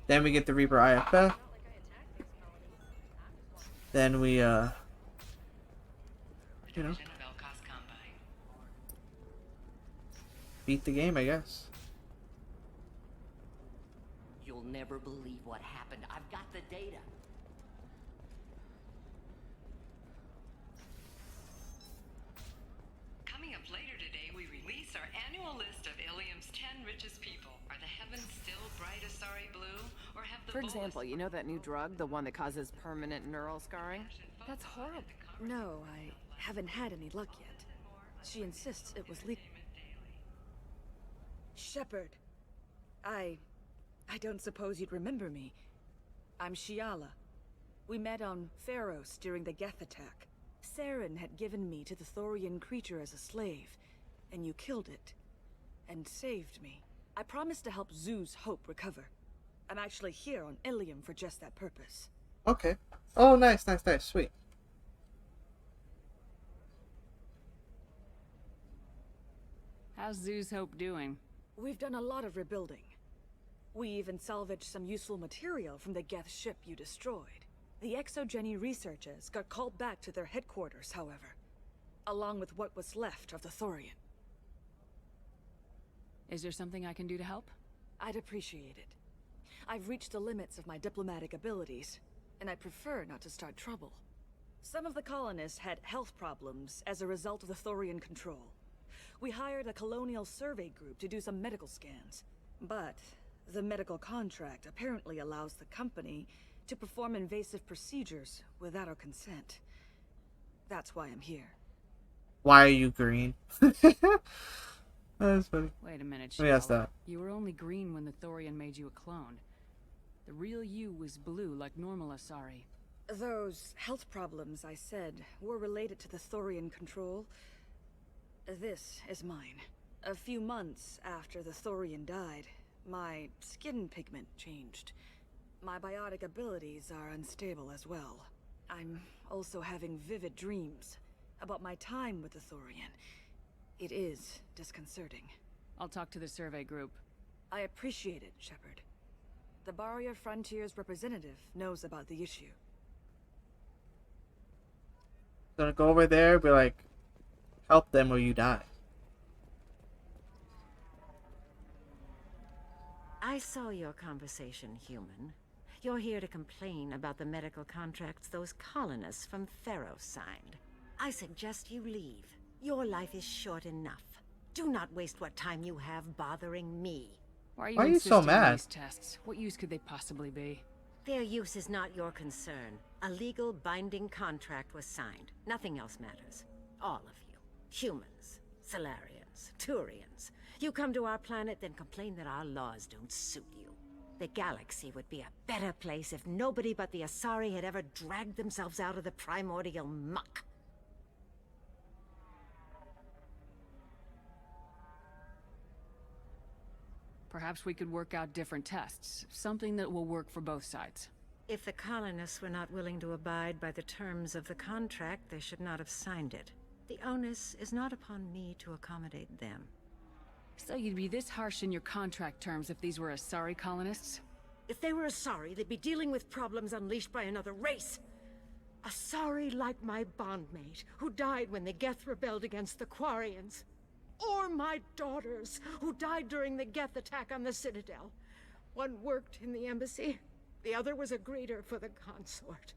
Then we get the Reaper IFF. Then we, you know, beat the game, I guess. You'll never believe what happened. I've got the data. Coming up later today, we release our annual list of Ilium's 10 richest people. Are the heavens still bright Asari blue, or have the For example, you know that new drug, the one that causes permanent neural scarring? That's horrible. No, I haven't had any luck yet. She insists it was legal. Shepard, I don't suppose you'd remember me. I'm Shiala. We met on Pharos during the Geth attack. Saren had given me to the Thorian creature as a slave, and you killed it. And saved me. I promised to help Zoo's Hope recover. I'm actually here on Ilium for just that purpose. Okay. Oh, nice, sweet. How's Zoo's Hope doing? We've done a lot of rebuilding. We even salvaged some useful material from the Geth ship you destroyed. The Exogeny researchers got called back to their headquarters, however, along with what was left of the Thorian. Is there something I can do to help? I'd appreciate it. I've reached the limits of my diplomatic abilities, and I prefer not to start trouble. Some of the colonists had health problems as a result of the Thorian control. We hired a colonial survey group to do some medical scans, but the medical contract apparently allows the company to perform invasive procedures without our consent. That's why I'm here. Why are you green? That's funny. Wait a minute, Let me ask that. You were only green when the Thorian made you a clone. The real you was blue, like normal Asari. Those health problems I said were related to the Thorian control. This is mine. A few months after the Thorian died, my skin pigment changed. My biotic abilities are unstable as well. I'm also having vivid dreams about my time with the Thorian. It is disconcerting. I'll talk to the survey group. I appreciate it, Shepard. The Barrier Frontiers representative knows about the issue. Gonna go over there, be like, help them or you die. I saw your conversation, human. You're here to complain about the medical contracts those colonists from Pharos signed. I suggest you leave. Your life is short enough. Do not waste what time you have bothering me. Why are you so insisting on mad? these tests? What use could they possibly be? Their use is not your concern. A legal binding contract was signed. Nothing else matters. All of you. Humans, Solarians, Turians. You come to our planet, then complain that our laws don't suit you. The galaxy would be a better place if nobody but the Asari had ever dragged themselves out of the primordial muck. Perhaps we could work out different tests. Something that will work for both sides. If the colonists were not willing to abide by the terms of the contract, they should not have signed it. The onus is not upon me to accommodate them. So you'd be this harsh in your contract terms if these were Asari colonists? If they were Asari, they'd be dealing with problems unleashed by another race. Asari like my bondmate, who died when the Geth rebelled against the Quarians. Or my daughters, who died during the Geth attack on the Citadel. One worked in the embassy, the other was a greeter for the consort.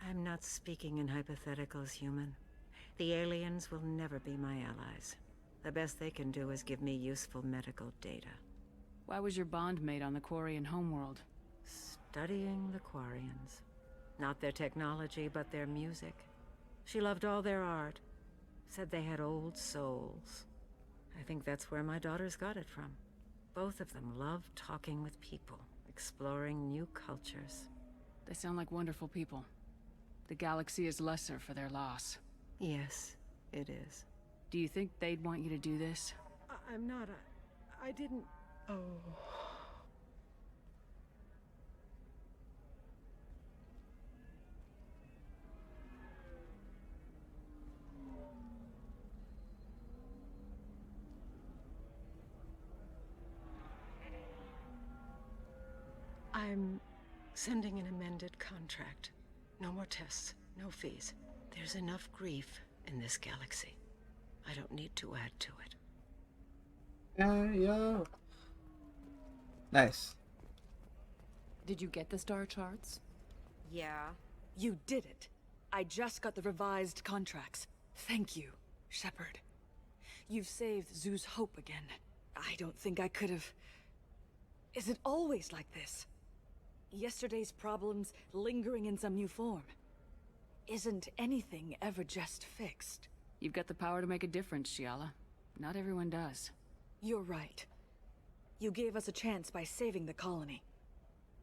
I'm not speaking in hypotheticals, human. The aliens will never be my allies. The best they can do is give me useful medical data. Why was your bondmate on the Quarian homeworld? Studying the Quarians. Not their technology, but their music. She loved all their art. Said they had old souls. I think that's where my daughters got it from. Both of them love talking with people, exploring new cultures. They sound like wonderful people. The galaxy is lesser for their loss. Yes, it is. Do you think they'd want you to do this? I'm not I didn't... Oh... I'm sending an amended contract. No more tests, no fees. There's enough grief in this galaxy. I don't need to add to it. Yo. Nice. Did you get the star charts? Yeah. You did it. I just got the revised contracts. Thank you, Shepard. You've saved Zoo's hope again. I don't think I could have... Is it always like this? Yesterday's problems lingering in some new form. Isn't anything ever just fixed? You've got the power to make a difference, Shiala. Not everyone does. You're right. You gave us a chance by saving the colony.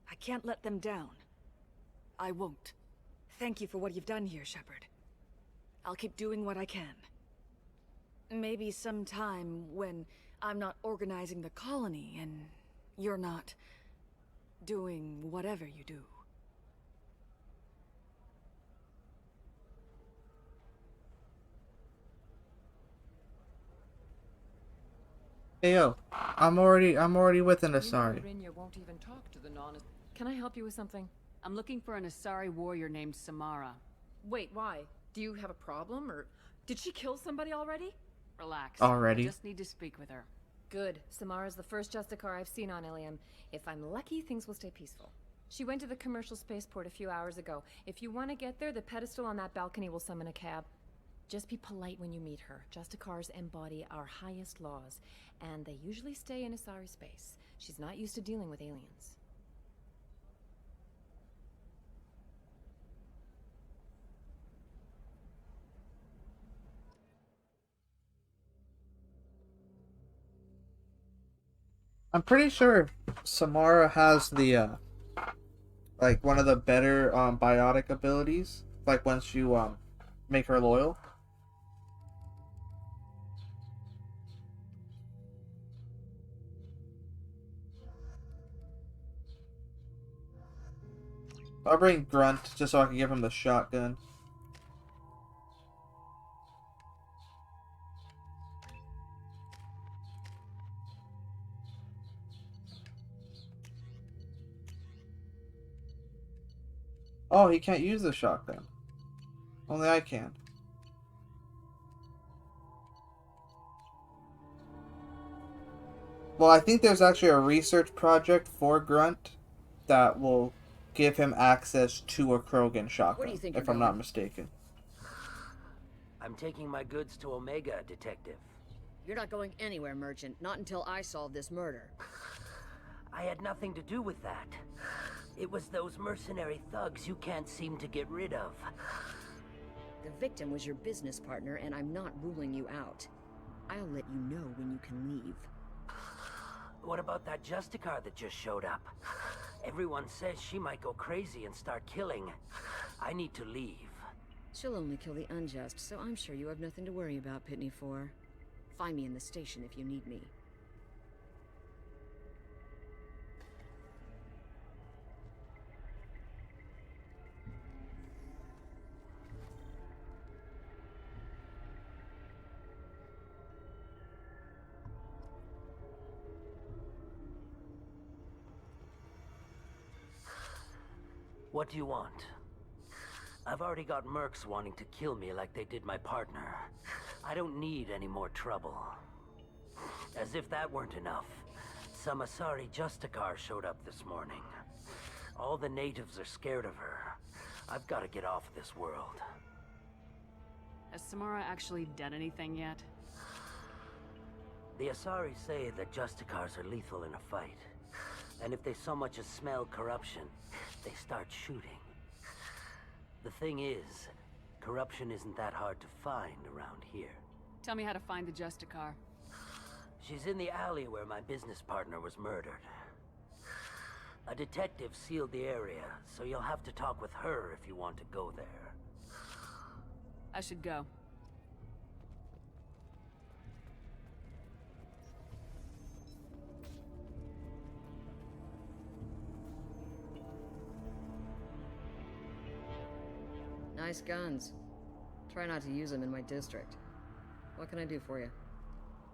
I can't let them down. I won't. Thank you for what you've done here, Shepard. I'll keep doing what I can. Maybe sometime when I'm not organizing the colony and you're not doing whatever you do. Hey yo, I'm already with an Asari. Rinya won't even talk to the non. Can I help you with something? I'm looking for an Asari warrior named Samara. Wait, why? Do you have a problem, or did she kill somebody already? Relax. Already? I just need to speak with her. Good. Samara's the first Justicar I've seen on Ilium. If I'm lucky, things will stay peaceful. She went to the commercial spaceport a few hours ago. If you want to get there, the pedestal on that balcony will summon a cab. Just be polite when you meet her. Justicars embody our highest laws, and they usually stay in Asari space. She's not used to dealing with aliens. I'm pretty sure Samara has the like one of the better biotic abilities. Like once you make her loyal. I'll bring Grunt just so I can give him the shotgun. Oh, he can't use the shotgun. Only I can. Well, I think there's actually a research project for Grunt that will give him access to a Krogan shotgun, if I'm not mistaken. I'm taking my goods to Omega, Detective. You're not going anywhere, Merchant. Not until I solve this murder. I had nothing to do with that. It was those mercenary thugs you can't seem to get rid of. The victim was your business partner, and I'm not ruling you out. I'll let you know when you can leave. What about that Justicar that just showed up? Everyone says she might go crazy and start killing. I need to leave. She'll only kill the unjust, so I'm sure you have nothing to worry about, Pitney 4. Find me in the station if you need me. What do you want? I've already got mercs wanting to kill me like they did my partner. I don't need any more trouble. As if that weren't enough, some Asari Justicar showed up this morning. All the natives are scared of her. I've got to get off this world. Has Samara actually done anything yet? The Asari say that Justicars are lethal in a fight. And if they so much as smell corruption, they start shooting. The thing is, corruption isn't that hard to find around here. Tell me how to find the Justicar. She's in the alley where my business partner was murdered. A detective sealed the area, so you'll have to talk with her if you want to go there. I should go. Nice guns. Try not to use them in my district. What can I do for you?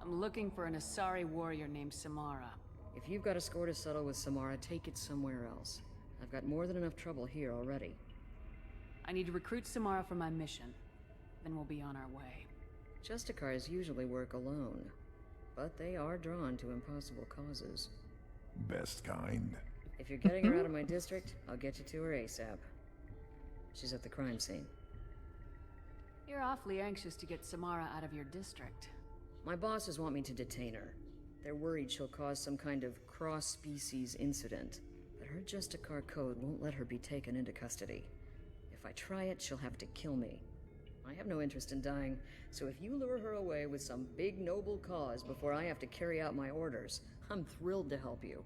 I'm looking for an Asari warrior named Samara. If you've got a score to settle with Samara, take it somewhere else. I've got more than enough trouble here already. I need to recruit Samara for my mission. Then we'll be on our way. Justicars usually work alone, but they are drawn to impossible causes. Best kind. If you're getting her out of my district, I'll get you to her ASAP. She's at the crime scene. You're awfully anxious to get Samara out of your district. My bosses want me to detain her. They're worried she'll cause some kind of cross-species incident, but her Justicar code won't let her be taken into custody. If I try it, she'll have to kill me. I have no interest in dying, so if you lure her away with some big noble cause before I have to carry out my orders, I'm thrilled to help you.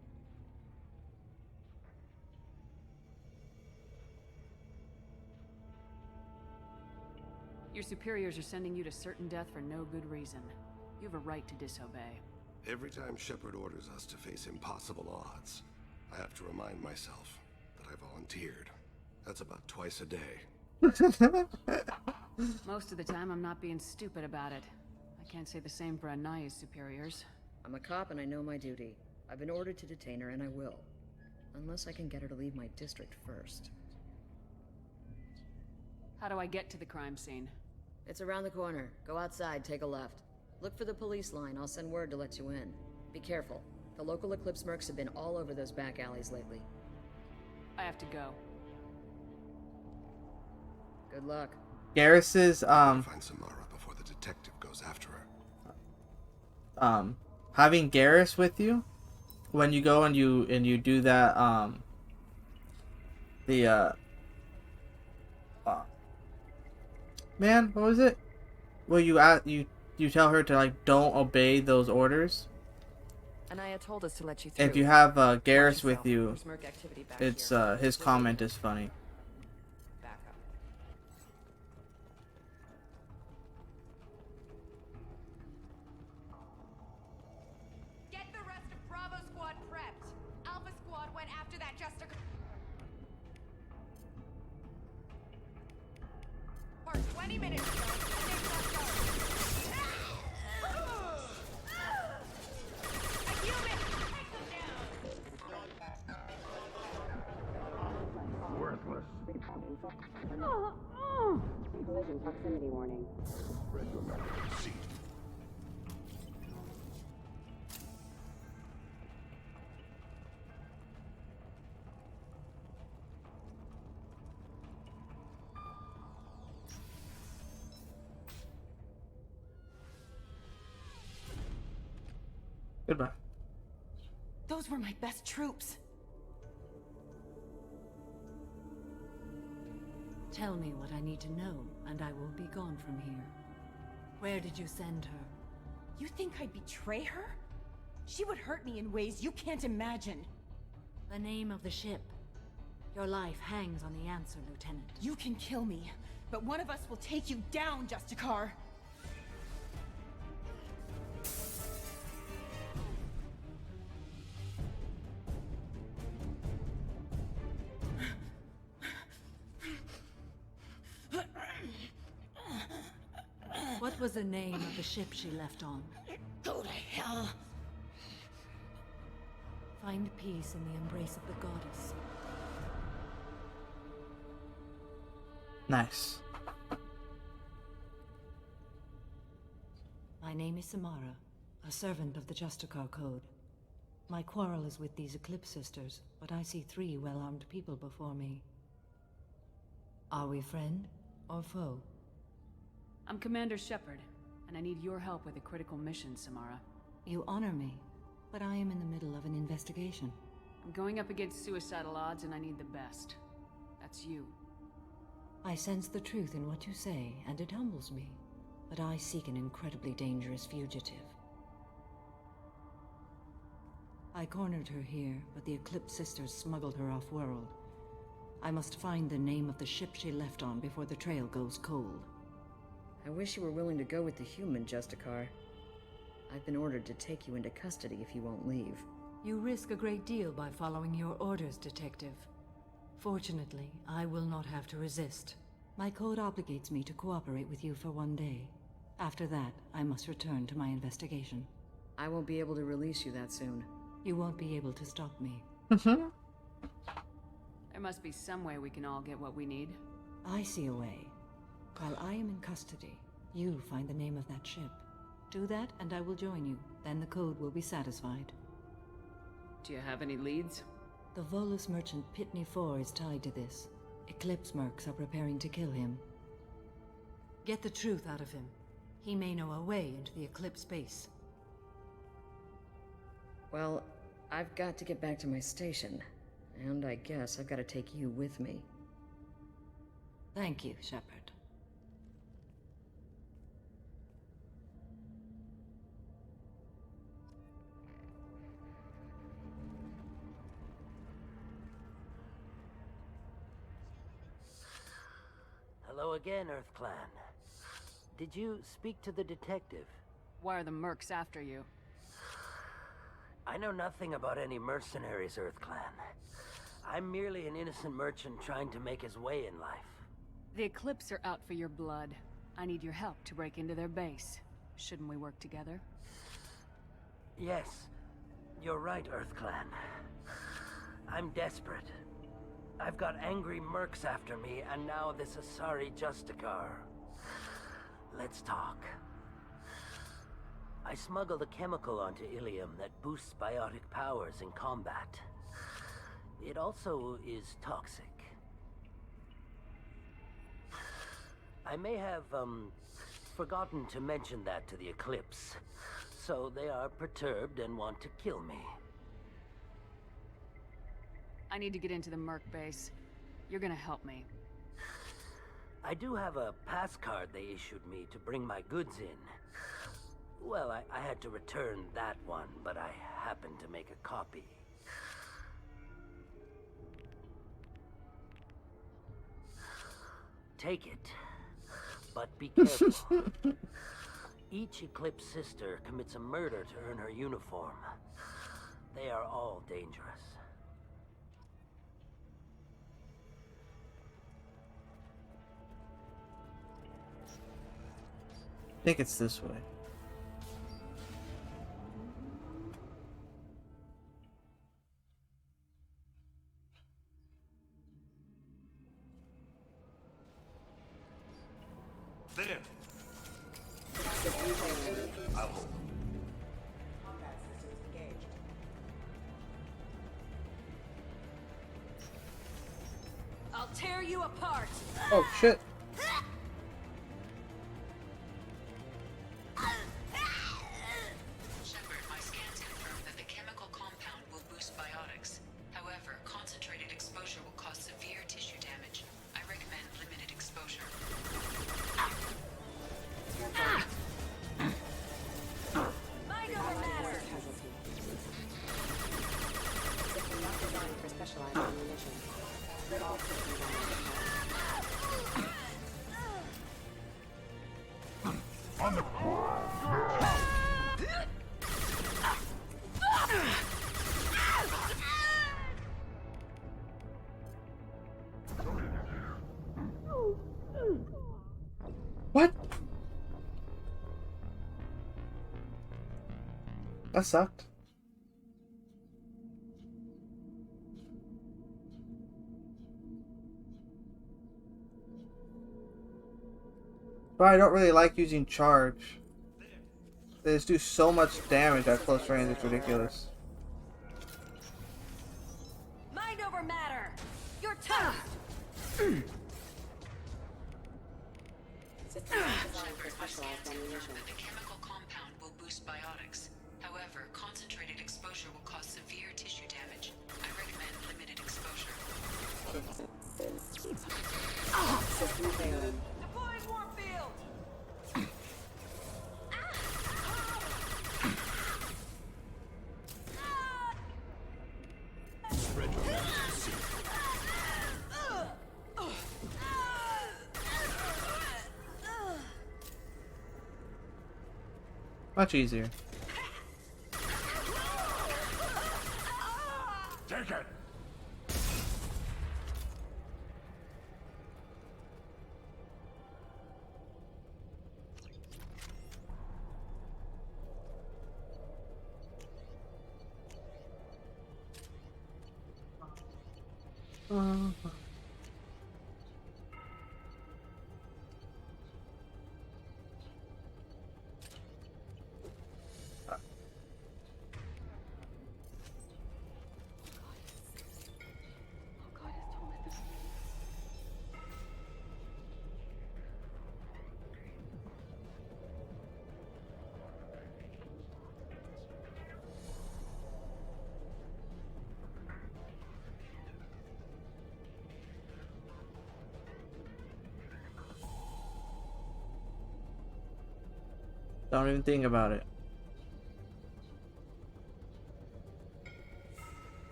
Your superiors are sending you to certain death for no good reason. You have a right to disobey. Every time Shepard orders us to face impossible odds, I have to remind myself that I volunteered. That's about twice a day. Most of the time, I'm not being stupid about it. I can't say the same for Anaya's superiors. I'm a cop and I know my duty. I've been ordered to detain her and I will. Unless I can get her to leave my district first. How do I get to the crime scene? It's around the corner. Go outside, take a left. Look for the police line. I'll send word to let you in. Be careful. The local Eclipse mercs have been all over those back alleys lately. I have to go. Good luck. Garrus's Find Samara before the detective goes after her. Having Garrus with you when you go and you do that man, what was it? Well, you tell her to like don't obey those orders. Anaya told us to let you through. If you have Garrus with you, it's his comment is funny. Back up. Get the rest of Bravo Squad prepped. Alpha Squad went after that Justicar. For 20 minutes ago. Worthless. Collision proximity warning. Read your medical receipt. Goodbye. Those were my best troops. Tell me what I need to know, and I will be gone from here. Where did you send her? You think I'd betray her? She would hurt me in ways you can't imagine. The name of the ship. Your life hangs on the answer, Lieutenant. You can kill me, but one of us will take you down, Justicar. What was the name of the ship she left on? Go to hell. Find peace in the embrace of the goddess. Nice. My name is Samara, a servant of the Justicar Code. My quarrel is with these Eclipse Sisters, but I see 3 well-armed people before me. Are we friend or foe? I'm Commander Shepard, and I need your help with a critical mission, Samara. You honor me, but I am in the middle of an investigation. I'm going up against suicidal odds, and I need the best. That's you. I sense the truth in what you say, and it humbles me. But I seek an incredibly dangerous fugitive. I cornered her here, but the Eclipse Sisters smuggled her off-world. I must find the name of the ship she left on before the trail goes cold. I wish you were willing to go with the human, Justicar. I've been ordered to take you into custody if you won't leave. You risk a great deal by following your orders, Detective. Fortunately, I will not have to resist. My code obligates me to cooperate with you for 1 day. After that, I must return to my investigation. I won't be able to release you that soon. You won't be able to stop me. There must be some way we can all get what we need. I see a way. While I am in custody, you find the name of that ship. Do that, and I will join you. Then the code will be satisfied. Do you have any leads? The Volus merchant Pitney 4 is tied to this. Eclipse mercs are preparing to kill him. Get the truth out of him. He may know a way into the Eclipse base. Well, I've got to get back to my station. And I guess I've got to take you with me. Thank you, Shepard. Hello again, Earth Clan. Did you speak to the detective? Why are the mercs after you? I know nothing about any mercenaries, Earth Clan. I'm merely an innocent merchant trying to make his way in life. The Eclipse are out for your blood. I need your help to break into their base. Shouldn't we work together? Yes, you're right, Earth Clan. I'm desperate. I've got angry mercs after me, and now this Asari Justicar. Let's talk. I smuggled a chemical onto Ilium that boosts biotic powers in combat. It also is toxic. I may have, forgotten to mention that to the Eclipse, so they are perturbed and want to kill me. I need to get into the merc base. You're gonna help me. I do have a pass card they issued me to bring my goods in. Well, I had to return that one, but I happened to make a copy. Take it, but be careful. Each Eclipse sister commits a murder to earn her uniform. They are all dangerous. I think it's this way. There. I'll hold. I'll tear you apart. Oh shit. Shepard, my scans confirm that the chemical compound will boost biotics. However, concentrated exposure will cause severe tissue damage. I recommend limited exposure. Mind over matter. Not designed for specialized ammunition. But also What? That sucked. But I don't really like using charge. They just do so much damage at close range, it's ridiculous. Mind over matter. You're toast. Shepard was scanned to confirm that the chemical compound will boost biotics. However, concentrated exposure will cause severe tissue damage. I recommend limited exposure. System failing. Deploying warp field. Much easier. Take it! Don't even think about it.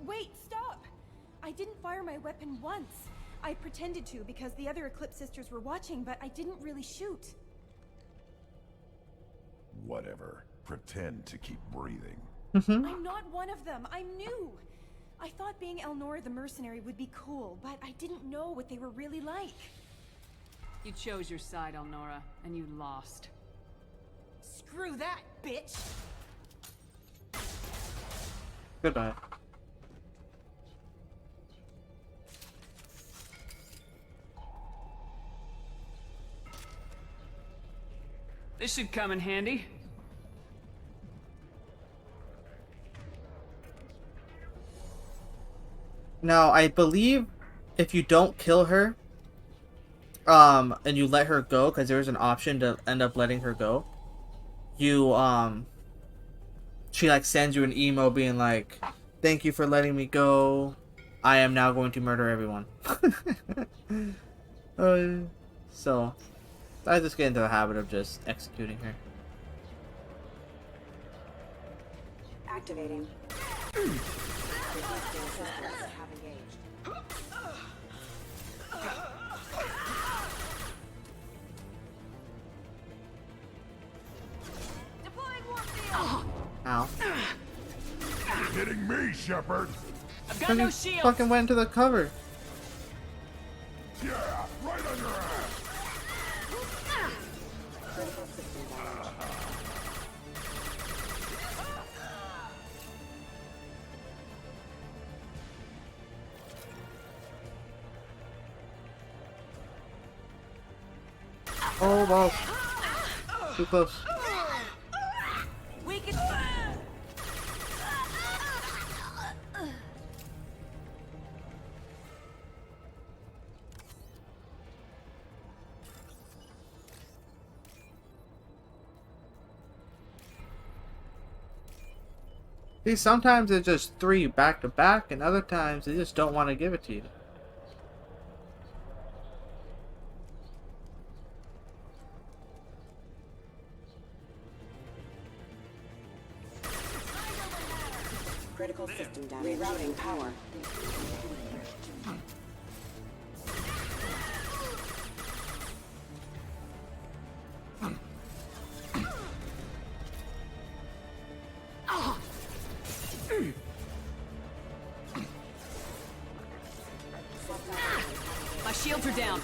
Wait, stop! I didn't fire my weapon once. I pretended to because the other Eclipse sisters were watching, but I didn't really shoot. Whatever. Pretend to keep breathing. I'm not one of them. I'm new. I thought being Elnora the mercenary would be cool, but I didn't know what they were really like. You chose your side, Elnora, and you lost. Screw that, bitch! Goodbye. This should come in handy. Now, I believe if you don't kill her, and you let her go, because there's an option to end up letting her go, you, she, like, sends you an email being like, thank you for letting me go. I am now going to murder everyone. So, I just get into the habit of just executing her. Activating. Ow. You're kidding me, Shepard? I've got no shield. Fucking went into the cover. Yeah, right on your ass. Oh, balls. Too close. We can. See, sometimes it's just 3 back to back, and other times they just don't want to give it to you. Critical system damage. Rerouting power. shields are down.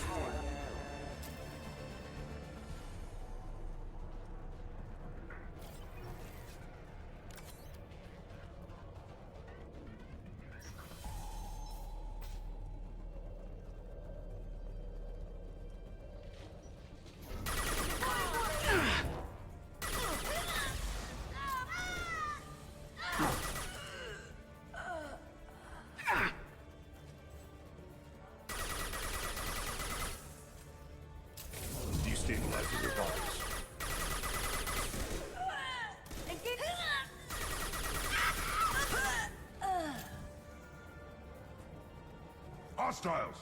Destabilizing your bodies. Hostiles!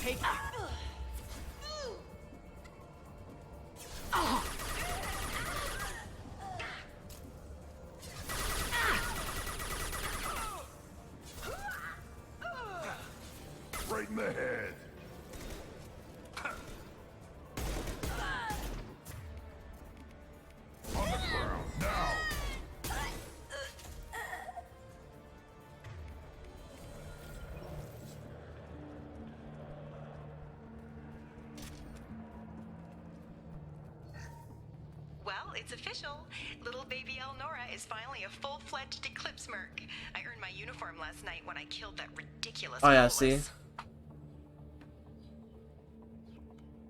Take it. Right in the head. On the ground, now! Well, it's official. Little baby Elnora is finally a full-fledged Eclipse Merc. I earned my uniform last night when I killed that ridiculous Oh yeah, Wallace. see.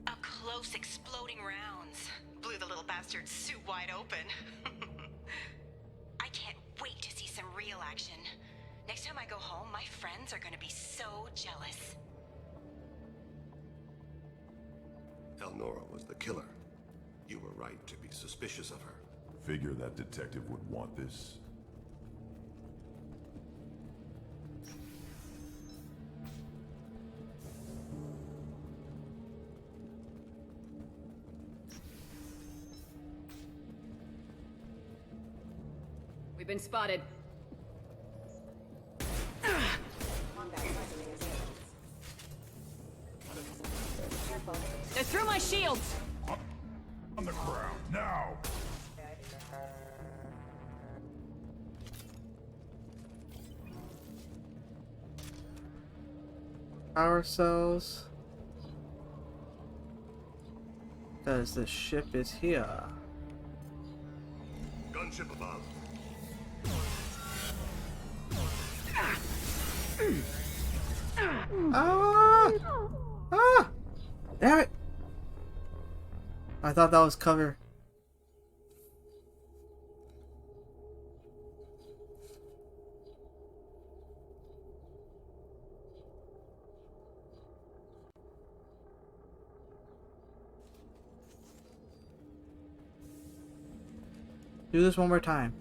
Up close, exploding rounds. Blew the little bastard's suit wide open. I can't wait to see some real action. Next time I go home, my friends are gonna be so jealous. Elnora was the killer. You were right to be suspicious of her. Figure that detective would want this. We've been spotted. They're through my shields! On the ground, now! Power cells. Because the ship is here. Gunship above. Ah! Ah! Damn it! I thought that was cover. Do this one more time.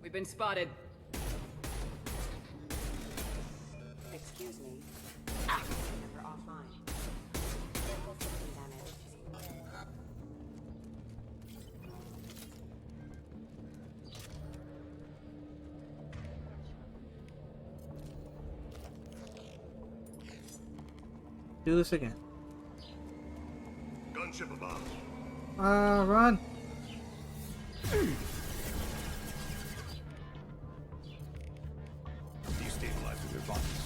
We've been spotted. Excuse me. Never offline. Critical system damage. Do this again. Gunship above. Run! Destabilizing their bodies.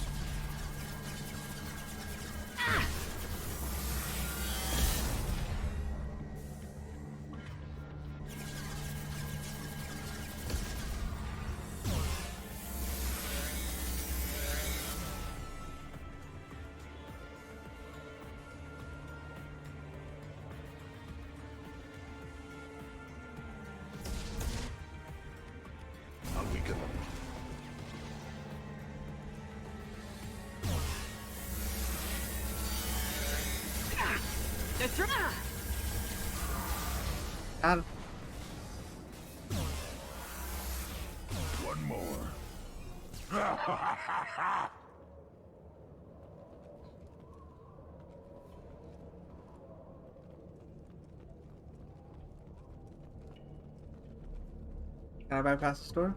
I'll weaken them. They're through. Got One more. Can I bypass the store?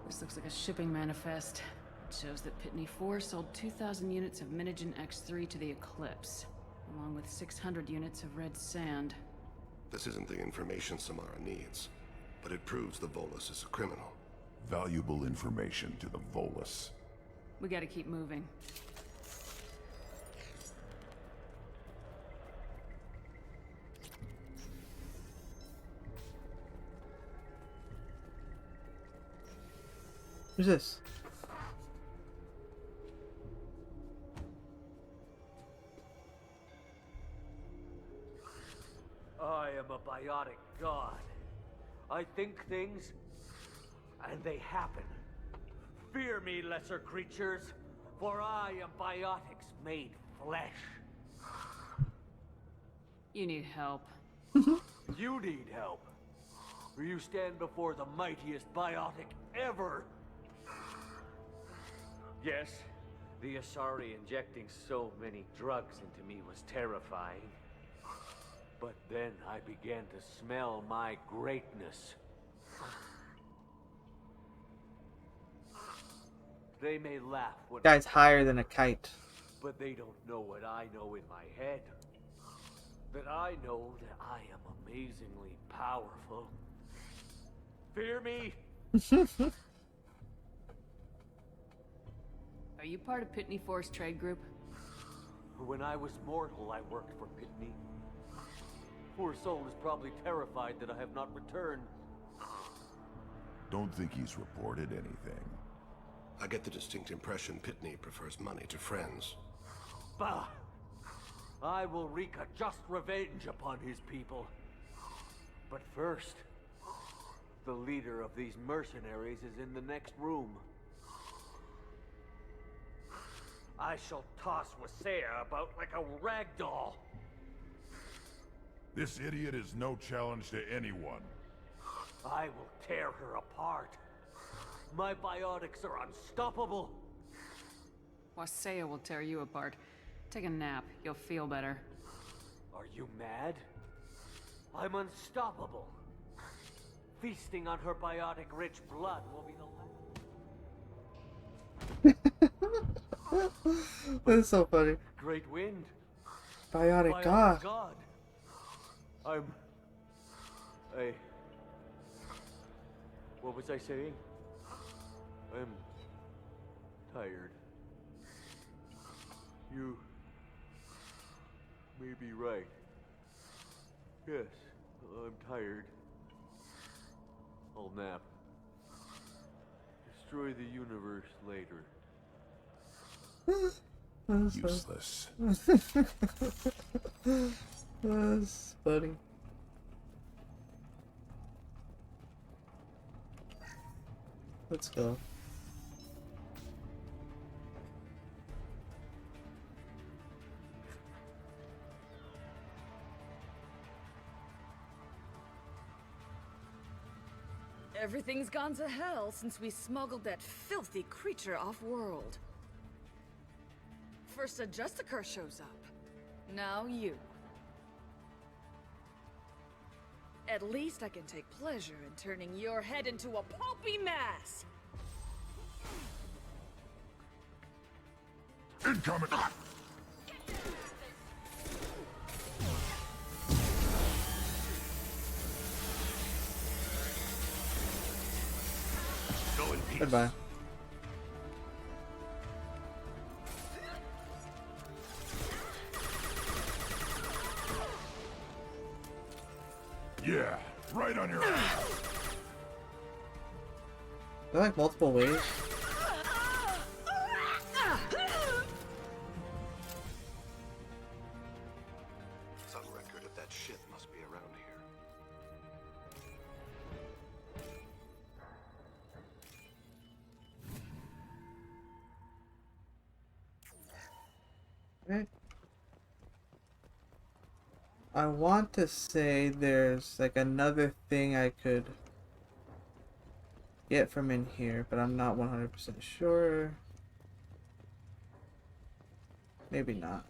This looks like a shipping manifest. It shows that Pitney 4 sold 2,000 units of Minigen X3 to the Eclipse, along with 600 units of red sand. This isn't the information Samara needs, but it proves the Volus is a criminal. Valuable information to the Volus. We gotta keep moving. Who's this? I am a biotic god. I think things, and they happen. Fear me, lesser creatures, for I am biotics made flesh. You need help. You need help. For you stand before the mightiest biotic ever. Yes, the Asari injecting so many drugs into me was terrifying. But then I began to smell my greatness. They may laugh when Guy's higher than a kite. but they don't know what I know in my head. That I know that I am amazingly powerful. Fear me? Are you part of Pitney 4's trade group? When I was mortal, I worked for Pitney. Poor soul is probably terrified that I have not returned. Don't think he's reported anything. I get the distinct impression Pitney prefers money to friends. Bah! I will wreak a just revenge upon his people. But first, the leader of these mercenaries is in the next room. I shall toss Wasea about like a rag doll. This idiot is no challenge to anyone. I will tear her apart. My biotics are unstoppable. Wasea will tear you apart. Take a nap. You'll feel better. Are you mad? I'm unstoppable. Feasting on her biotic-rich blood will be the last. That's so funny. Great wind. Biotic god. What was I saying? I'm tired. You may be right. Yes, I'm tired. I'll nap. Destroy the universe later. Useless. That's funny. Let's go. Everything's gone to hell since we smuggled that filthy creature off-world. First a Justicar shows up. Now you. At least I can take pleasure in turning your head into a pulpy mass! Incoming! Go in peace. Goodbye. Yeah, right on your ass. There are like multiple ways. Some record of that shit must be around here. Okay. I want to say there's like another thing I could get from in here, but I'm not 100% sure. Maybe not.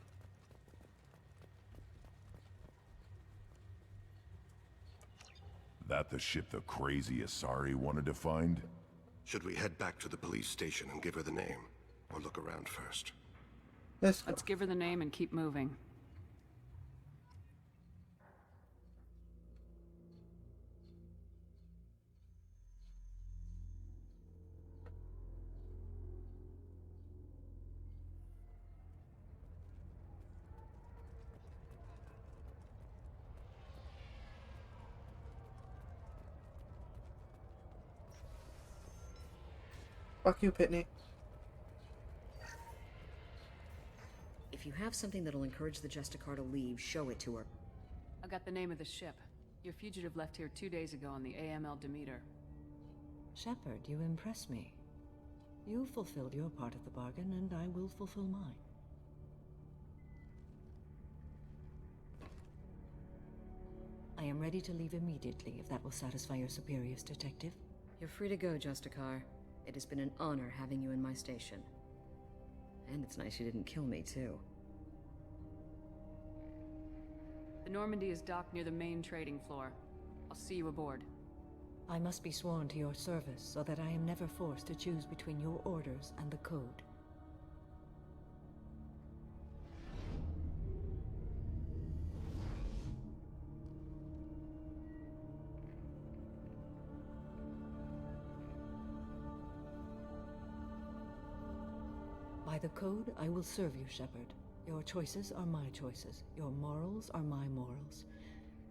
That the ship the crazy Asari wanted to find? Should we head back to the police station and give her the name? Or look around first? Let's give her the name and keep moving. Fuck you, Pitney. If you have something that'll encourage the Justicar to leave, show it to her. I got the name of the ship. Your fugitive left here 2 days ago on the AML Demeter. Shepard, you impress me. You fulfilled your part of the bargain, and I will fulfill mine. I am ready to leave immediately, if that will satisfy your superiors, Detective. You're free to go, Justicar. It has been an honor having you in my station. And it's nice you didn't kill me, too. The Normandy is docked near the main trading floor. I'll see you aboard. I must be sworn to your service, so that I am never forced to choose between your orders and the Code. By the Code, I will serve you, Shepard. Your choices are my choices. Your morals are my morals.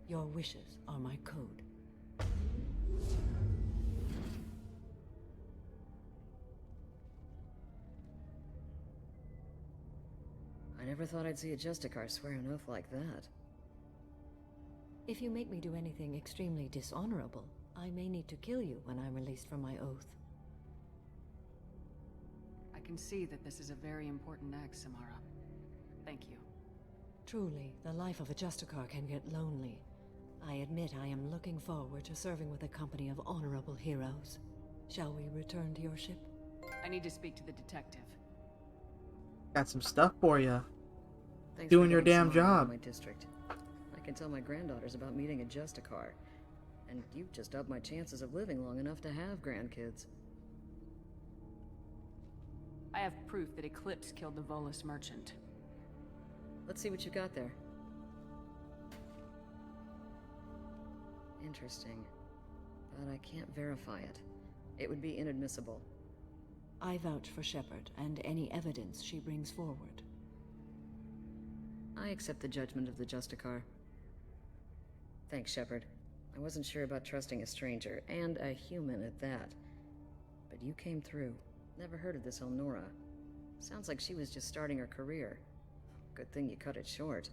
Your wishes are my code. I never thought I'd see a Justicar swear an oath like that. If you make me do anything extremely dishonorable, I may need to kill you when I'm released from my oath. I can see that this is a very important act, Samara. Thank you. Truly, the life of a Justicar can get lonely. I admit I am looking forward to serving with a company of honorable heroes. Shall we return to your ship? I need to speak to the detective. Got some stuff for you. Thanks Doing for your getting damn Samara out job. of my district. I can tell my granddaughters about meeting a Justicar. And you've just upped my chances of living long enough to have grandkids. I have proof that Eclipse killed the Volus merchant. Let's see what you got there. Interesting. But I can't verify it. It would be inadmissible. I vouch for Shepard and any evidence she brings forward. I accept the judgment of the Justicar. Thanks, Shepard. I wasn't sure about trusting a stranger, and a human at that. But you came through. Never heard of this Elnora. Sounds like she was just starting her career. Good thing you cut it short.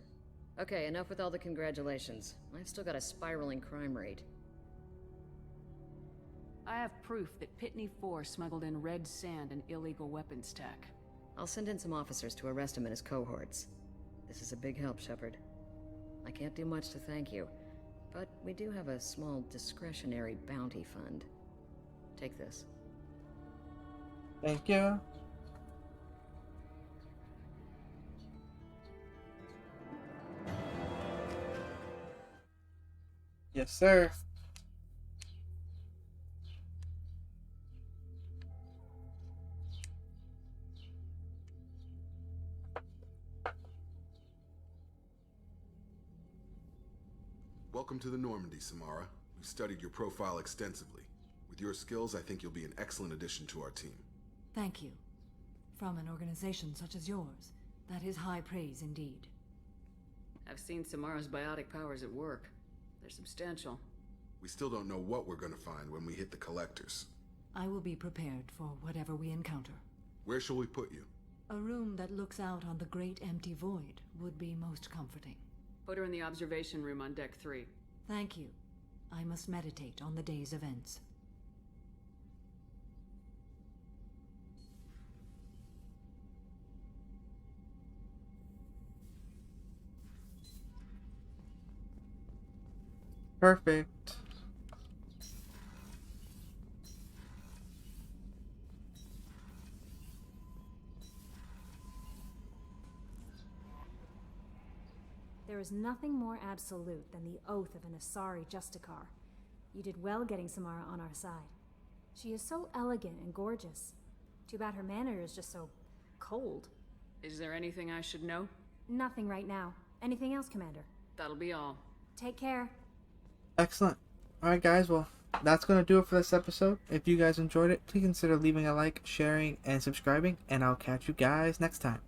Okay, enough with all the congratulations. I've still got a spiraling crime rate. I have proof that Pitney 4 smuggled in red sand and illegal weapons tech. I'll send in some officers to arrest him and his cohorts. This is a big help, Shepard. I can't do much to thank you, but we do have a small discretionary bounty fund. Take this. Thank you. Yes, sir. Welcome to the Normandy, Samara. We've studied your profile extensively. With your skills, I think you'll be an excellent addition to our team. Thank you. From an organization such as yours, that is high praise indeed. I've seen Samara's biotic powers at work. They're substantial. We still don't know what we're gonna find when we hit the collectors. I will be prepared for whatever we encounter. Where shall we put you? A room that looks out on the great empty void would be most comforting. Put her in the observation room on deck 3. Thank you. I must meditate on the day's events. Perfect. There is nothing more absolute than the oath of an Asari Justicar. You did well getting Samara on our side. She is so elegant and gorgeous. Too bad her manner is just so cold. Is there anything I should know? Nothing right now. Anything else, Commander? That'll be all. Take care. Excellent. Alright guys, well, that's going to do it for this episode. If you guys enjoyed it, please consider leaving a like, sharing, and subscribing, and I'll catch you guys next time.